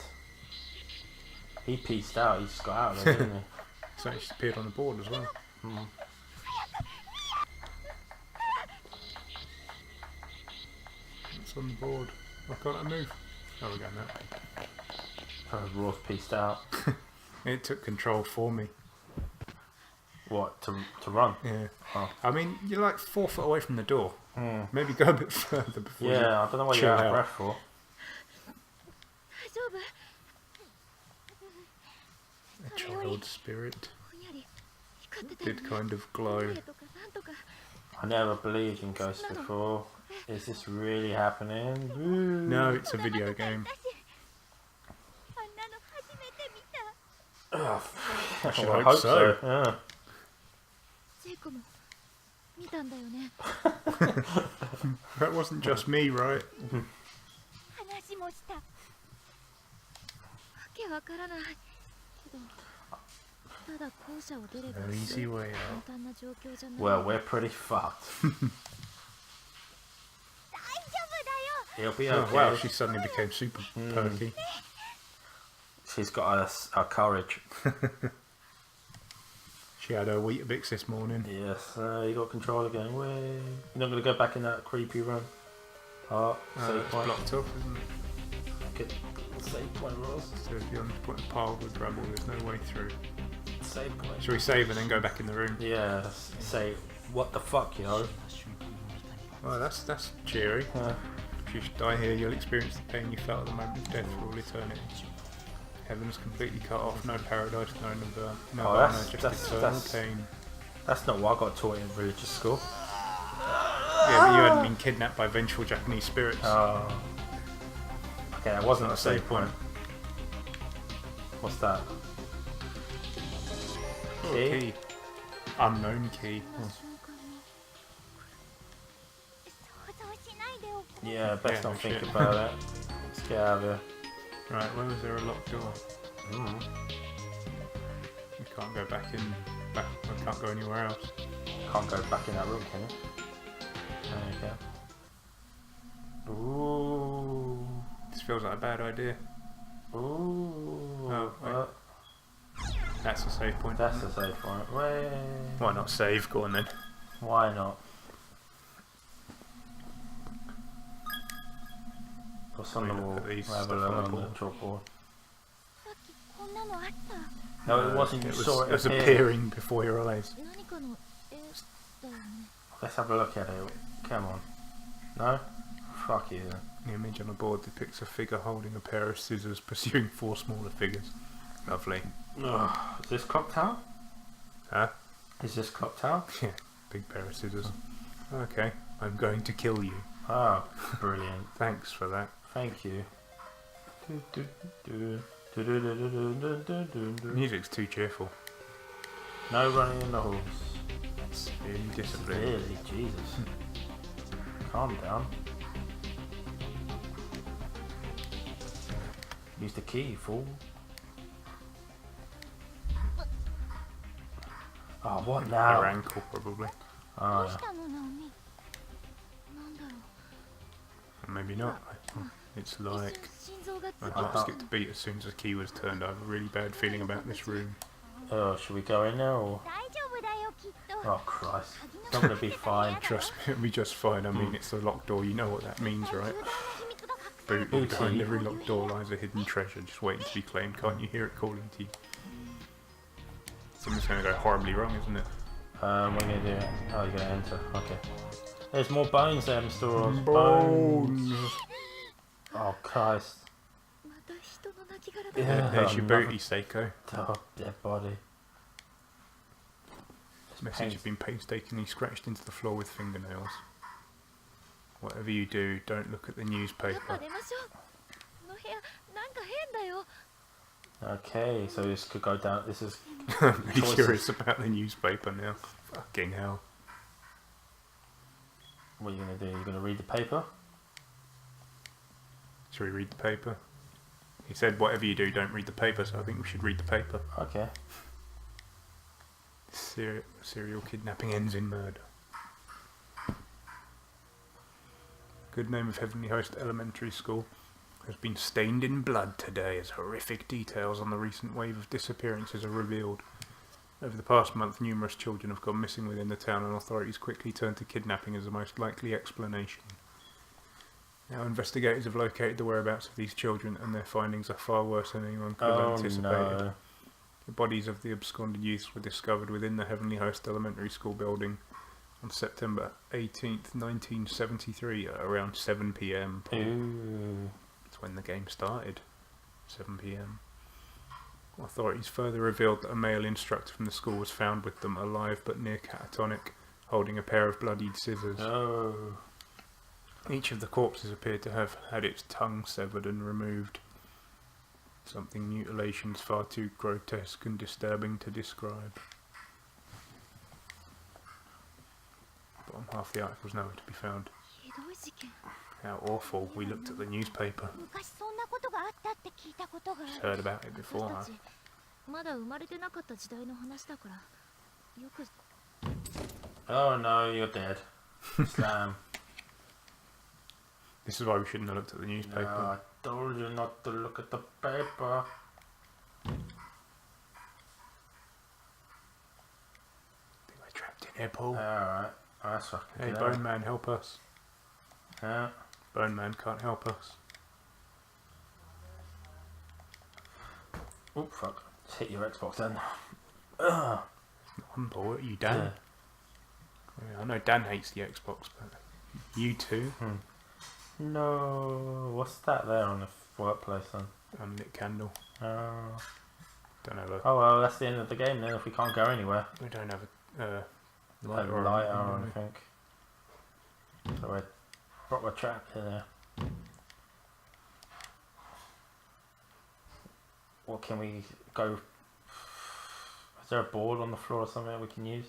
He pieced out. He just got out of there, didn't he? So she's appeared on the board as well. Hmm. It's on the board. Why can't I move? Oh, we're going that way. Ross pieced out. It took control for me. What, to run? Yeah. Oh. I mean, you're like 4 foot away from the door. Hmm. Maybe go a bit further before you Yeah, I don't know what chill you're out of out. breath for. 大丈夫？ A child spirit ぼんやり光ってたよ did ね kind of glow. トイレとかなんとか I never believed in ghosts before. Is this really happening? No, it's a video game. あんなの初めて見た Oh, I should well, I hope hope so. so. Yeah. ジェイコも見たんだよね That wasn't just me, right? 話もしたわけわからないけどただ校舎を出れば No easy way 簡 out. 単な状況じゃない Well, we're pretty fucked. 大丈夫だよ It'll be Oh, okay. wow, she suddenly became super Hmm. perky. She's got a courage. She had her Weetabix this morning. Yes, you got control again. Way. You're not going to go back in that creepy room. Oh, save It's point. blocked off, isn't it? Good. Save point, Ross. So beyond the point of piled with rubble, there's no way through. Save point. Shall we save and then go back in the room? Yeah, say, what the fuck, yo? Oh, that's cheery. If you die here, you'll experience the pain you felt at the moment of death for all eternity. Heaven's completely cut off, no paradise, no nirvana, that's- just that's- eternal that's- pain. That's not what I got taught in religious school. Yeah, but you hadn't been kidnapped by vengeful Japanese spirits. Oh. Okay, that wasn't a Not a save save point. What's that? Oh, Key? key. Unknown key. 想像しないでおこう Yeah, best Yeah, not think shit. about it. Let's get out of here. Right, where was there a locked door? Mm. We can't go back in. We can't go anywhere else. Can't go back in that room, can you? There you go. Ooh. This feels like a bad idea. Ooh. Oh, wait. That's a save point. That's the save point. Way. Why not save? Go on then. Why not? What's on the Look wall? at these We'll have a stuff look on the on the board. chalkboard. さっきこんなのあった No, it wasn't. You It was, saw it it was appear. appearing before your eyes. 何かの絵だよね Let's have a look at it. Come on. No? Fuck you then. The image on the board depicts a figure holding a pair of scissors pursuing 4 smaller figures. Lovely. Ugh. Is this clock tower? Huh? Is this clock tower? Yeah, big pair of scissors. Okay, I'm going to kill you. Oh, brilliant. Thanks for that. Thank you. The music's too cheerful. No running in the halls. It's really disciplined. Really, Jesus. Calm down. Use the key, fool. Oh, what Her now? ankle, probably. ど Oh, う yeah. したのナオミなんだろ Or maybe not. It's う like 一瞬心臓が my つ heart skipped a beat as soon as the key was turned. I have a really bad feeling about this room. Oh, should we go in there or? 大丈夫だよきっと Oh, Christ. It's not going to be fine. Trust me, it'll be just fine. I mean, it's a locked door. You know what that means, right? 重大な秘密が隠されている Booty. Behind every locked door lies a hidden treasure just waiting to be claimed. Can't you hear it calling to you? Something's going to go horribly wrong, isn't it? What are you going to do? Oh, you're going to enter. Okay. There's more bones there, Mr. Ross. Bones. Oh, Christ. また人の亡骸だ Yeah. There's your another- booty, Seiko. Oh, dead body. This message has been painstakingly scratched into the floor with fingernails. Whatever you do, don't look at the やっぱ newspaper. 出ましょうこの部屋なんか変だよ Okay, so this could go down. This is. I'm really Choices. curious about the newspaper now. Fucking hell. What are you going to do? You're going to read the paper? Shall we read the paper? He said, whatever you do, don't read the paper, so I think we should read the paper. Okay. Serial kidnapping ends in murder. Good name of Heavenly Host Elementary School has been stained in blood today as horrific details on the recent wave of disappearances are revealed. Over the past month, numerous children have gone missing within the town, and authorities quickly turned to kidnapping as the most likely explanation. Now, investigators have located the whereabouts of these children, and their findings are far worse than anyone could have anticipated. No. The bodies of the absconded youths were discovered within the Heavenly Host Elementary School building on September 18th, 1973 at around 7 p.m. Ooh. That's when the game started. 7 p.m. Authorities further revealed that a male instructor from the school was found with them alive but near catatonic, holding a pair of bloodied scissors. Oh. Each of the corpses appeared to have had its tongue severed and removed. Something mutilations far too grotesque and disturbing to describe. Bottom half of the article is nowhere to be found. ひどい事件。 How awful. We looked at the newspaper. 昔そんなことがあったって聞いたことがあ Just る。 heard about it before. 私たちまだ生まれてなかった時代の話だからよく Oh no, you're dead. Slam. This is why we shouldn't have looked at the newspaper. No, I told you not to look at the paper. I think we're trapped in here, Paul. Alright. That's fucking Hey, good. Bone Man, help us. Yeah. Bone Man can't help us. Oh fuck. Just hit your Xbox then. Ugh. On board, you Dan? Yeah. Yeah, I know Dan hates the Xbox, but you too. No. What's that there on the workplace then? Unlit candle. Oh. Don't have a. Oh well, that's the end of the game then if we can't go anywhere. We don't have a Like lighter lighter or or anything. anything. So we're proper trapped here. What can we go? Is there a board on the floor or something that we can use?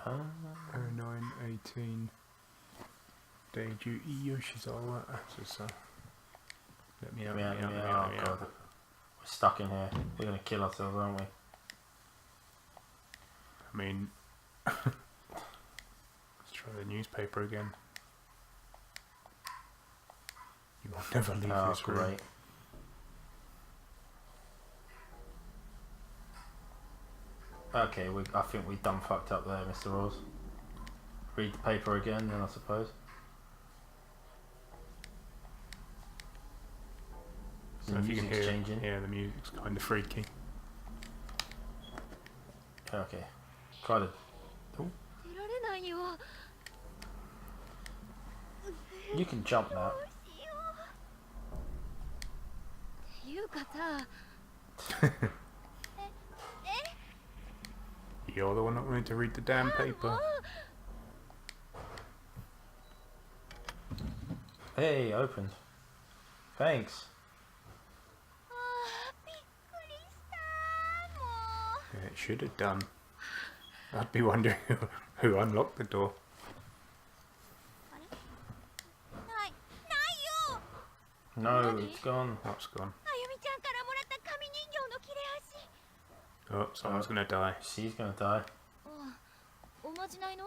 0918 Daiju Yoshizawa Asusa. Let me out, Yeah, let me out, yeah, let me out, oh let me god. out. We're stuck in here. We're gonna kill ourselves, aren't we? I mean, let's try the newspaper again. You will never leave Oh, this room. great. Okay, I think we done fucked up there, Mr. Ross. Read the paper again, then I suppose. So The if you can music's hear, changing. yeah, the music's kind of freaky. Okay. Try to. 出られないよ。 You can jump that. どうしよう。っていうかさ、 You're the one that wanted to read the damn も paper. う Hey, opened. Thanks. あーびっくりしたも Yeah, it should have done. I'd be wondering who unlocked the door. うないないよ。 No, Money? it's gone. What's gone? あゆみちゃんからもらった紙人形の切れ端。 Oh, someone's gonna die. She's gonna die. あ、おまじないの？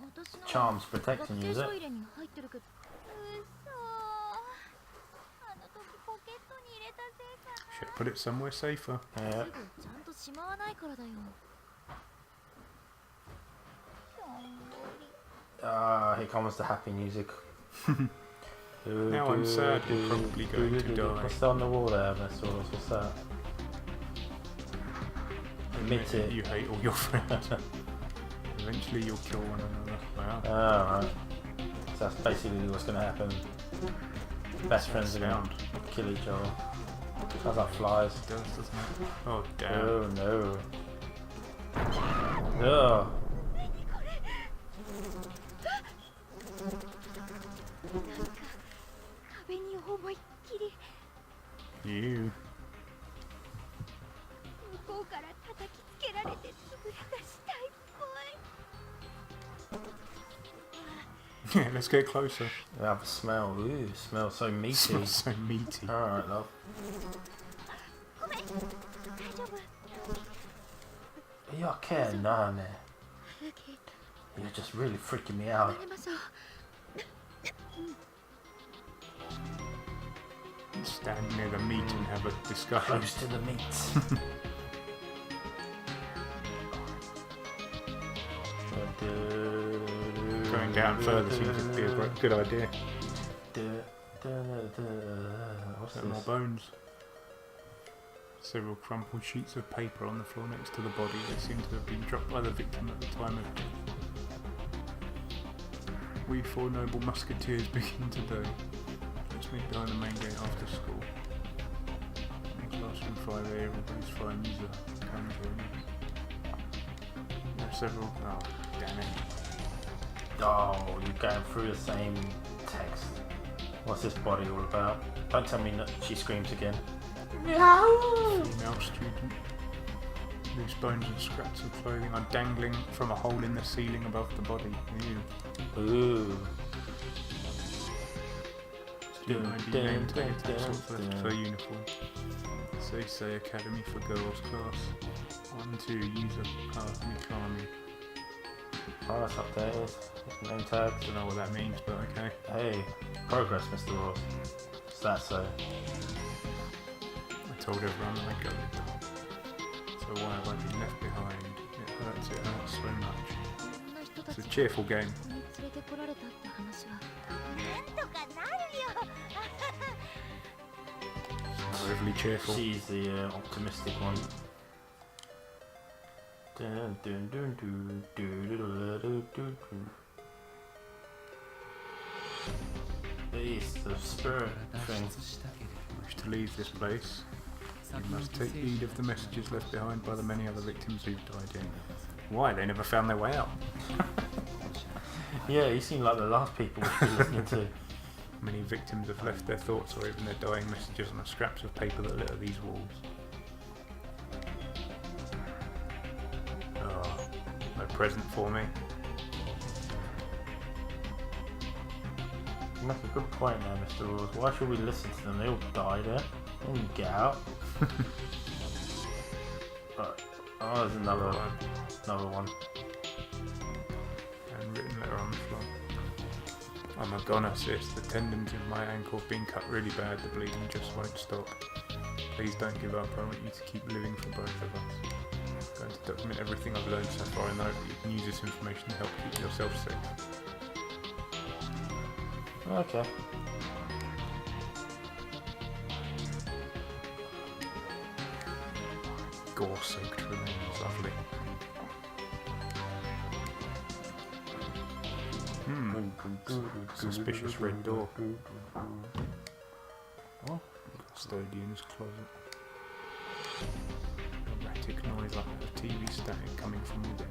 私の Charms 学 protecting you, 生 is トイ it? レに入ってるけど。うそ。あの時ポケットに入れたせいか Should put it somewhere safer. な。 Yeah. すぐちゃんとしまわないからだよ。しょんぼり。 Ah, here comes the happy music. Now I'm sad and probably going to die. What's that on the wall there, Mr. Ross? What's that? Admit it. You hate all your friends. Eventually you'll kill one another. Wow. Alright. So that's basically what's gonna happen. Best friends are gonna Sound. kill each other. Sounds like flies. It does, doesn't it? Oh, damn. Oh no. Ugh. なんか壁に思いっきり You. 向こうから叩きつけられて潰れた死体っぽい。 Yeah, let's get closer. I have a smell. Ooh, it smells so meaty. Smells so meaty. Alright, love. ごめん、大丈夫。you okay? Nah, man. ルキ You're just really freaking me 離 out. れましょう Stand near the meat and have a discussion. Close to the meat. Going down further seems to be a good idea. What's There are more this? bones. Several crumpled sheets of paper on the floor next to the body. They seem to have been dropped by the victim at the time of death. We four noble musketeers begin today. Let's meet behind the main gate after school. In classroom 5A, everybody's fine. User come join us. There are several. Oh, damn it. Oh, you're going through the same text. What's this body all about? Don't tell me that she screams again. Female student. Loose bones and scraps of clothing are dangling from a hole in the ceiling above the body. Ew. Ooh. Student ID name tag attached to left for uniform. Say Academy for Girls class. 1-2 user pass Mikami. Oh, that's updated. Name tag. Don't know what that means, but okay. Hey, progress, Mr. Ross. Is that so? I told everyone that I got it. So why have I been left behind? It hurts so much. こんな人た It's ち a cheerful game. ここに連れてこられたって話は It's not overly cheerful. She's the optimistic one. Dun, dun, dun, dun, dun, dun, dun, dun, dun. It's the spirit 脱 thing. 出したけれ Wish to leave this place. ば You must take heed of the messages left behind by the many other victims who've died in. Why? They never found their way out. Yeah, you seem like the last people we should be listening to. Many victims have left their thoughts or even their dying messages on the scraps of paper that litter these walls. Oh, no present for me. You make a good point there, Mr. Ross. Why should we listen to them? They all died, eh? Then you get out. Right. Oh, there's another one. Handwritten letter on the floor. I'm a goner, sis. The tendons in my ankle have been cut really bad. The bleeding just won't stop. Please don't give up. I want you to keep living for both of us. I'm going to document everything I've learned so far. I know that you can use this information to help keep yourself safe. Okay. Gore-soaked remains. Lovely. Suspicious red door. What? Custodian's closet. Erratic noise like a TV static coming from within.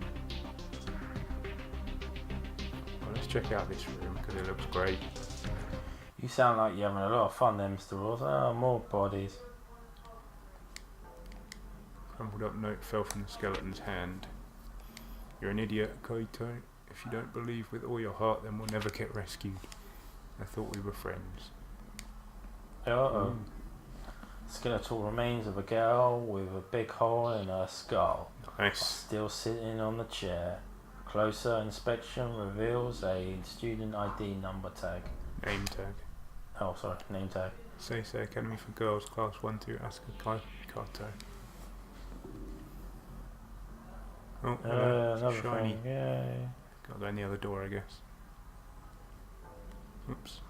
Well, let's check out this room because it looks great. You sound like you're having a lot of fun there, Mr. Ross. Oh, more bodies. Crumpled up note fell from the skeleton's hand. You're an idiot, Kaito. If you don't believe with all your heart, then we'll never get rescued. I thought we were friends. Uh-oh. Skeletal remains of a girl with a big hole in her skull. Nice. Still sitting on the chair. Closer inspection reveals a student ID number tag. Name tag. Oh, sorry, name tag. Say Academy for Girls, Class 1-2, Asuka Kaito. Oh, hello. Another Shiny. thing, yay. Gotta go in the other door, I guess. Oops.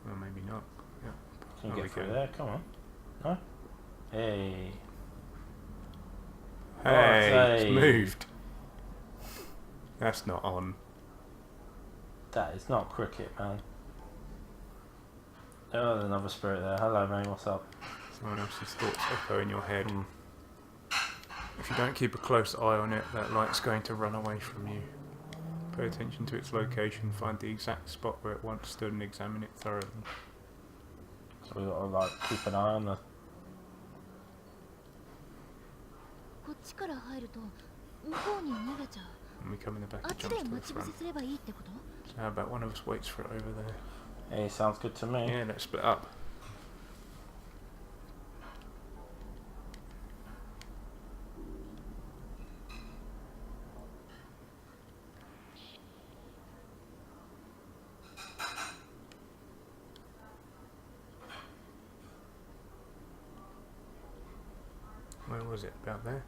Well, maybe not. Yeah. Can you Oh, we get through can. there? Come on. No? Hey. Hey, Hey. it's moved. That's not on. That is not cricket, man. Oh, there's another spirit there. Hello, mate. What's up? Someone else's thoughts echo in your head. Mm. If you don't keep a close eye on it, that light's going to run away from you. Pay attention to its location, find the exact spot where it once stood and examine it thoroughly. So we gotta like keep an eye on the. こっちから入ると向こうに逃げちゃう When we come in the back, あっ it ちで jumps to 待 the ち伏せ front. すればいいってこと So how about one of us waits for it over there? Hey, sounds good to me. Yeah, let's split up. was it about there?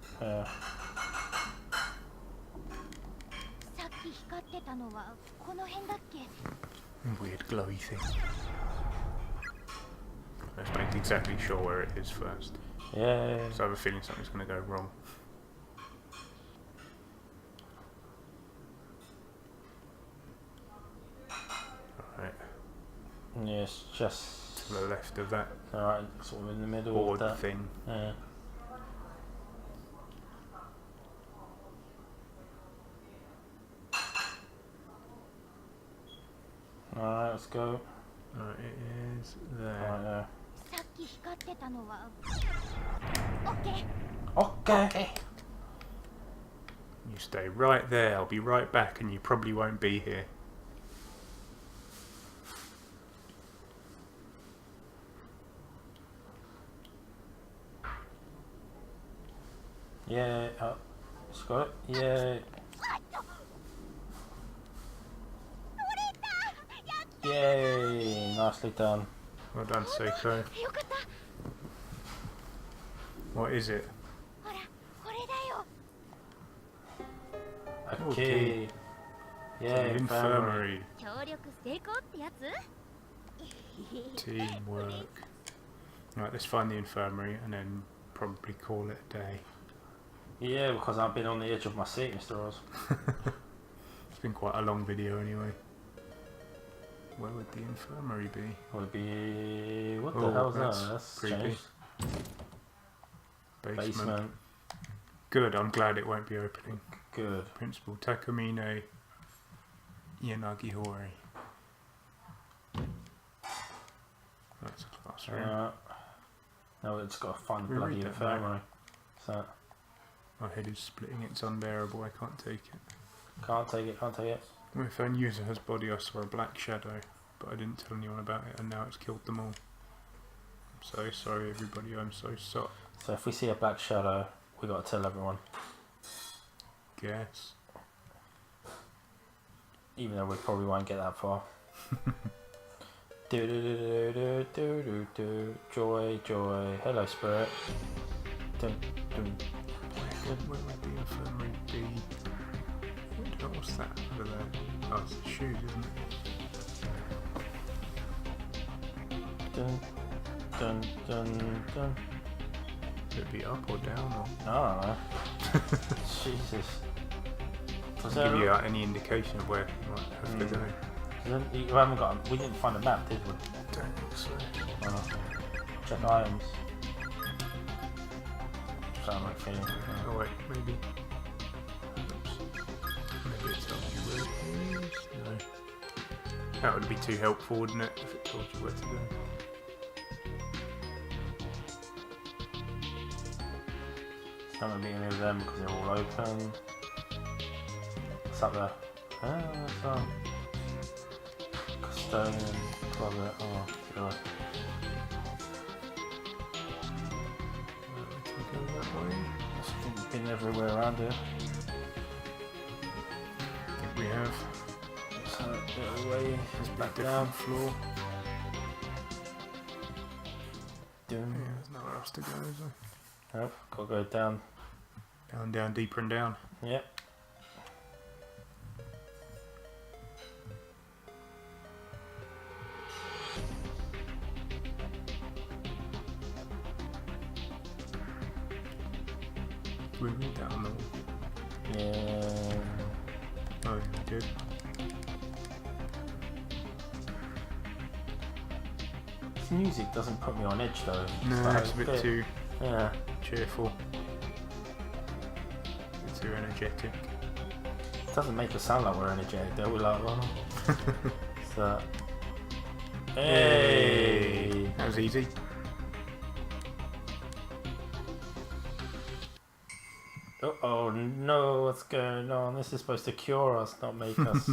さっき光ってたのはこの辺だっけ？ Weird glowy thing. Let's make exactly sure where it is first. Yeah. So I have a feeling something's going to go wrong. Alright, Yes, just to the left of that alright, sort of in the middle board of that. thing. Yeah. Alright, let's go. Right, it is there. Alright, there. さっき光ってたのはオッケー。 Okay. You stay right there, I'll be right back, and you probably won't be here. Yeah. It's got it. Yeah. Yay! Nicely done. Well done, Seiko. よかった。 What is it? ほらこれだよ。 A key. Yeah, An infirmary. infirmary. 協力成功ってやつ？ Teamwork. Right, let's find the infirmary and then probably call it a day. Yeah, because I've been on the edge of my seat, Mr. Oz. It's been quite a long video anyway. Where would the infirmary be? Would it be... What the Oh, hell's that's that? That's creepy. changed. Basement. Good, I'm glad it won't be opening. Good. Principal Takamine Yanagihori. That's a classroom. No, it's got to find We bloody read that, infirmary. So, My head is splitting, it's unbearable, I can't take it. can't take it, can't take it. When I found Yuzuha's body, I saw a black shadow, but I didn't tell anyone about it, and now it's killed them all. I'm so sorry, everybody, I'm so sorry. So if we see a black shadow, we got to tell everyone. Guess. Even though we probably won't get that far. Do do do do do do do do. Joy, joy. Hello, spirit. Dun, dun. Where would the infirmary be? What's that over there? Oh, it's the shoes, isn't it? Dun, dun, dun, dun. Could it be up or down? Or I don't know. Jesus. Was give there, you any indication of where you might have to go? you haven't got. We didn't find a map, did we? Don't think so. Check items. Sound like feeling. Oh wait, maybe. Oops. Maybe it tells you where it is. No. That would be too helpful, wouldn't it, if it told you where to go? It's not going to be any of them because they're all open. What's up there? Oh, that's custodian closet. Oh, God. Can we go that way? It's been everywhere around here. I think we have. So, get away. It's back Different down. floor. Yeah, Doom. there's nowhere else to go, is there? Nope, gotta go down. Down, down, deeper and down. Yep. We read that on the wall. Yeah. Oh, we did. This music doesn't put me on edge though. No, like it's a bit too Yeah. cheerful. A bit too energetic. It doesn't make us sound like we're energetic though. We're like, well. So. Hey! That was easy. Oh no, what's going on? This is supposed to cure us, not make us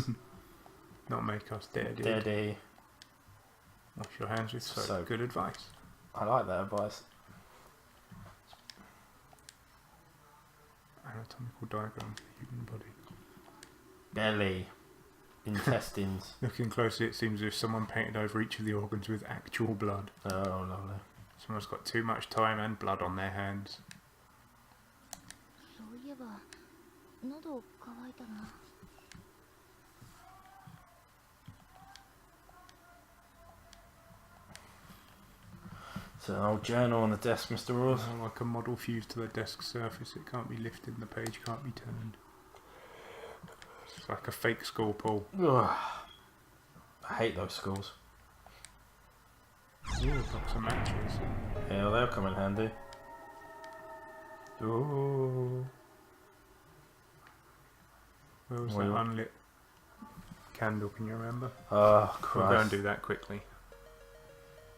Not make us dead. deady. Wash your hands with soap. Soap. Good advice. I like that advice. Anatomical diagram of the human body. Belly. Intestines. Looking closely, it seems as if someone painted over each of the organs with actual blood. Oh, lovely. Someone's got too much time and blood on their hands. 喉乾いたな。 It's an old journal on the desk, Mr. Ross. Like a model fused to the desk surface. It can't be lifted and the page can't be turned. It's like a fake school, Paul. Ugh. I hate those schools. Ooh, lots of matches. Yeah, they'll come in handy. Ooh. Where was Wait, that what? unlit candle, can you remember? Oh, We'll go and Christ. do that quickly.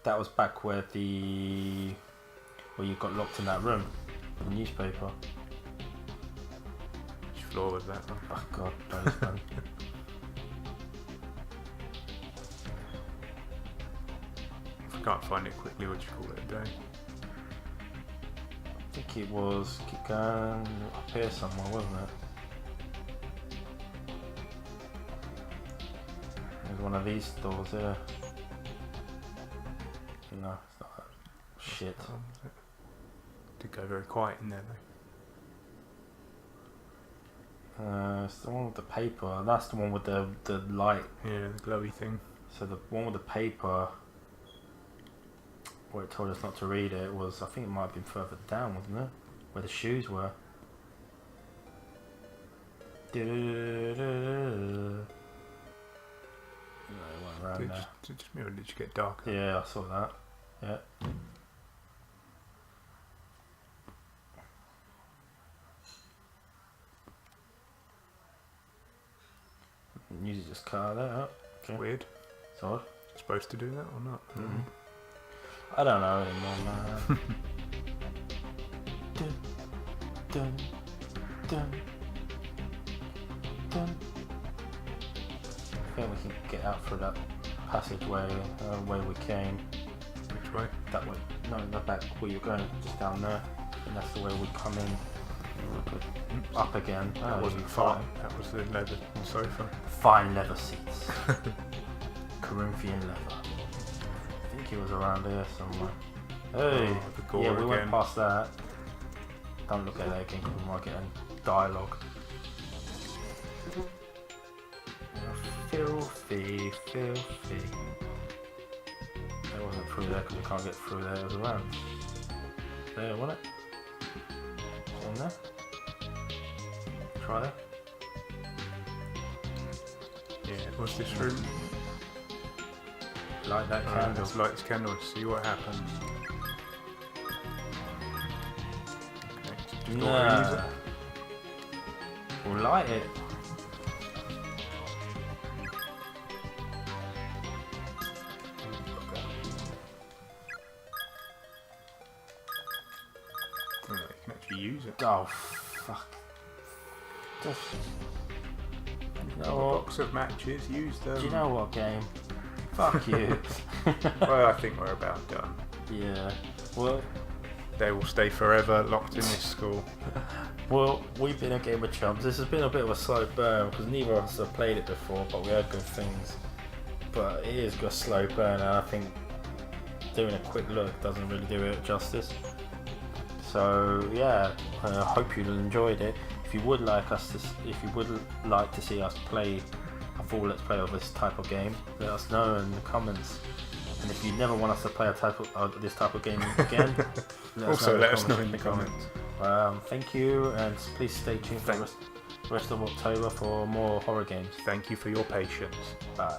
That was back where you got locked in that room with the newspaper. Which floor was that on? Oh, God, please, man. If I can't find it quickly, what do you call it a day? I think it was keep going up here somewhere, wasn't it? It was one of these doors here. No, it's not that. Shit. Was it? Did go very quiet in there though. It's the one with the paper. That's the one with the light. Yeah, the glowy thing. So the one with the paper, where it told us not to read it, was, I think it might have been further down, wasn't it? Where the shoes were. No, it went around Did there. it just mirror, did you get darker? Yeah, I saw that. Yeah. Music just cut that out. It's weird. It's odd. Supposed to do that or not? Mm. I don't know anymore, man. Dun, dun, dun, dun. I think we can get out through that passageway where we came. Which way? That way. No, the back where you're going, just down there. And that's the way we come in. Up again. That wasn't far. That was the leather sofa. Fine leather seats. Corinthian leather. I think it was around here somewhere. Hey! Oh, the gore Yeah, we went again. past that. Don't look at that again because we might get a dialogue. Filthy, filthy. That wasn't through there because we can't get through there. It was around there, wasn't it? It's in there. Try that. Yeah, what's this room? Light that Alright, candle. let's light this candle and see what happens. Okay, so just gotta use Nah. it. We'll light it. Oh, you can actually use it. Oh, fuck. Just, Got a box of matches, use them. do you know what, game? Fuck you. Well, I think we're about done. Yeah. Well, They will stay forever locked in this school. we've been a game of Chums. This has been a bit of a slow burn because neither of us have played it before, but we heard good things. But it is a slow burn, and I think doing a quick look doesn't really do it justice. So yeah, I hope you enjoyed it. If you would like to see us play a full let's play of this type of game, let us know in the comments. And if you never want us to play this type of game again, Also, let us know in the comments. Thank you, and please stay tuned for the rest of October for more horror games. Thank you for your patience. Bye.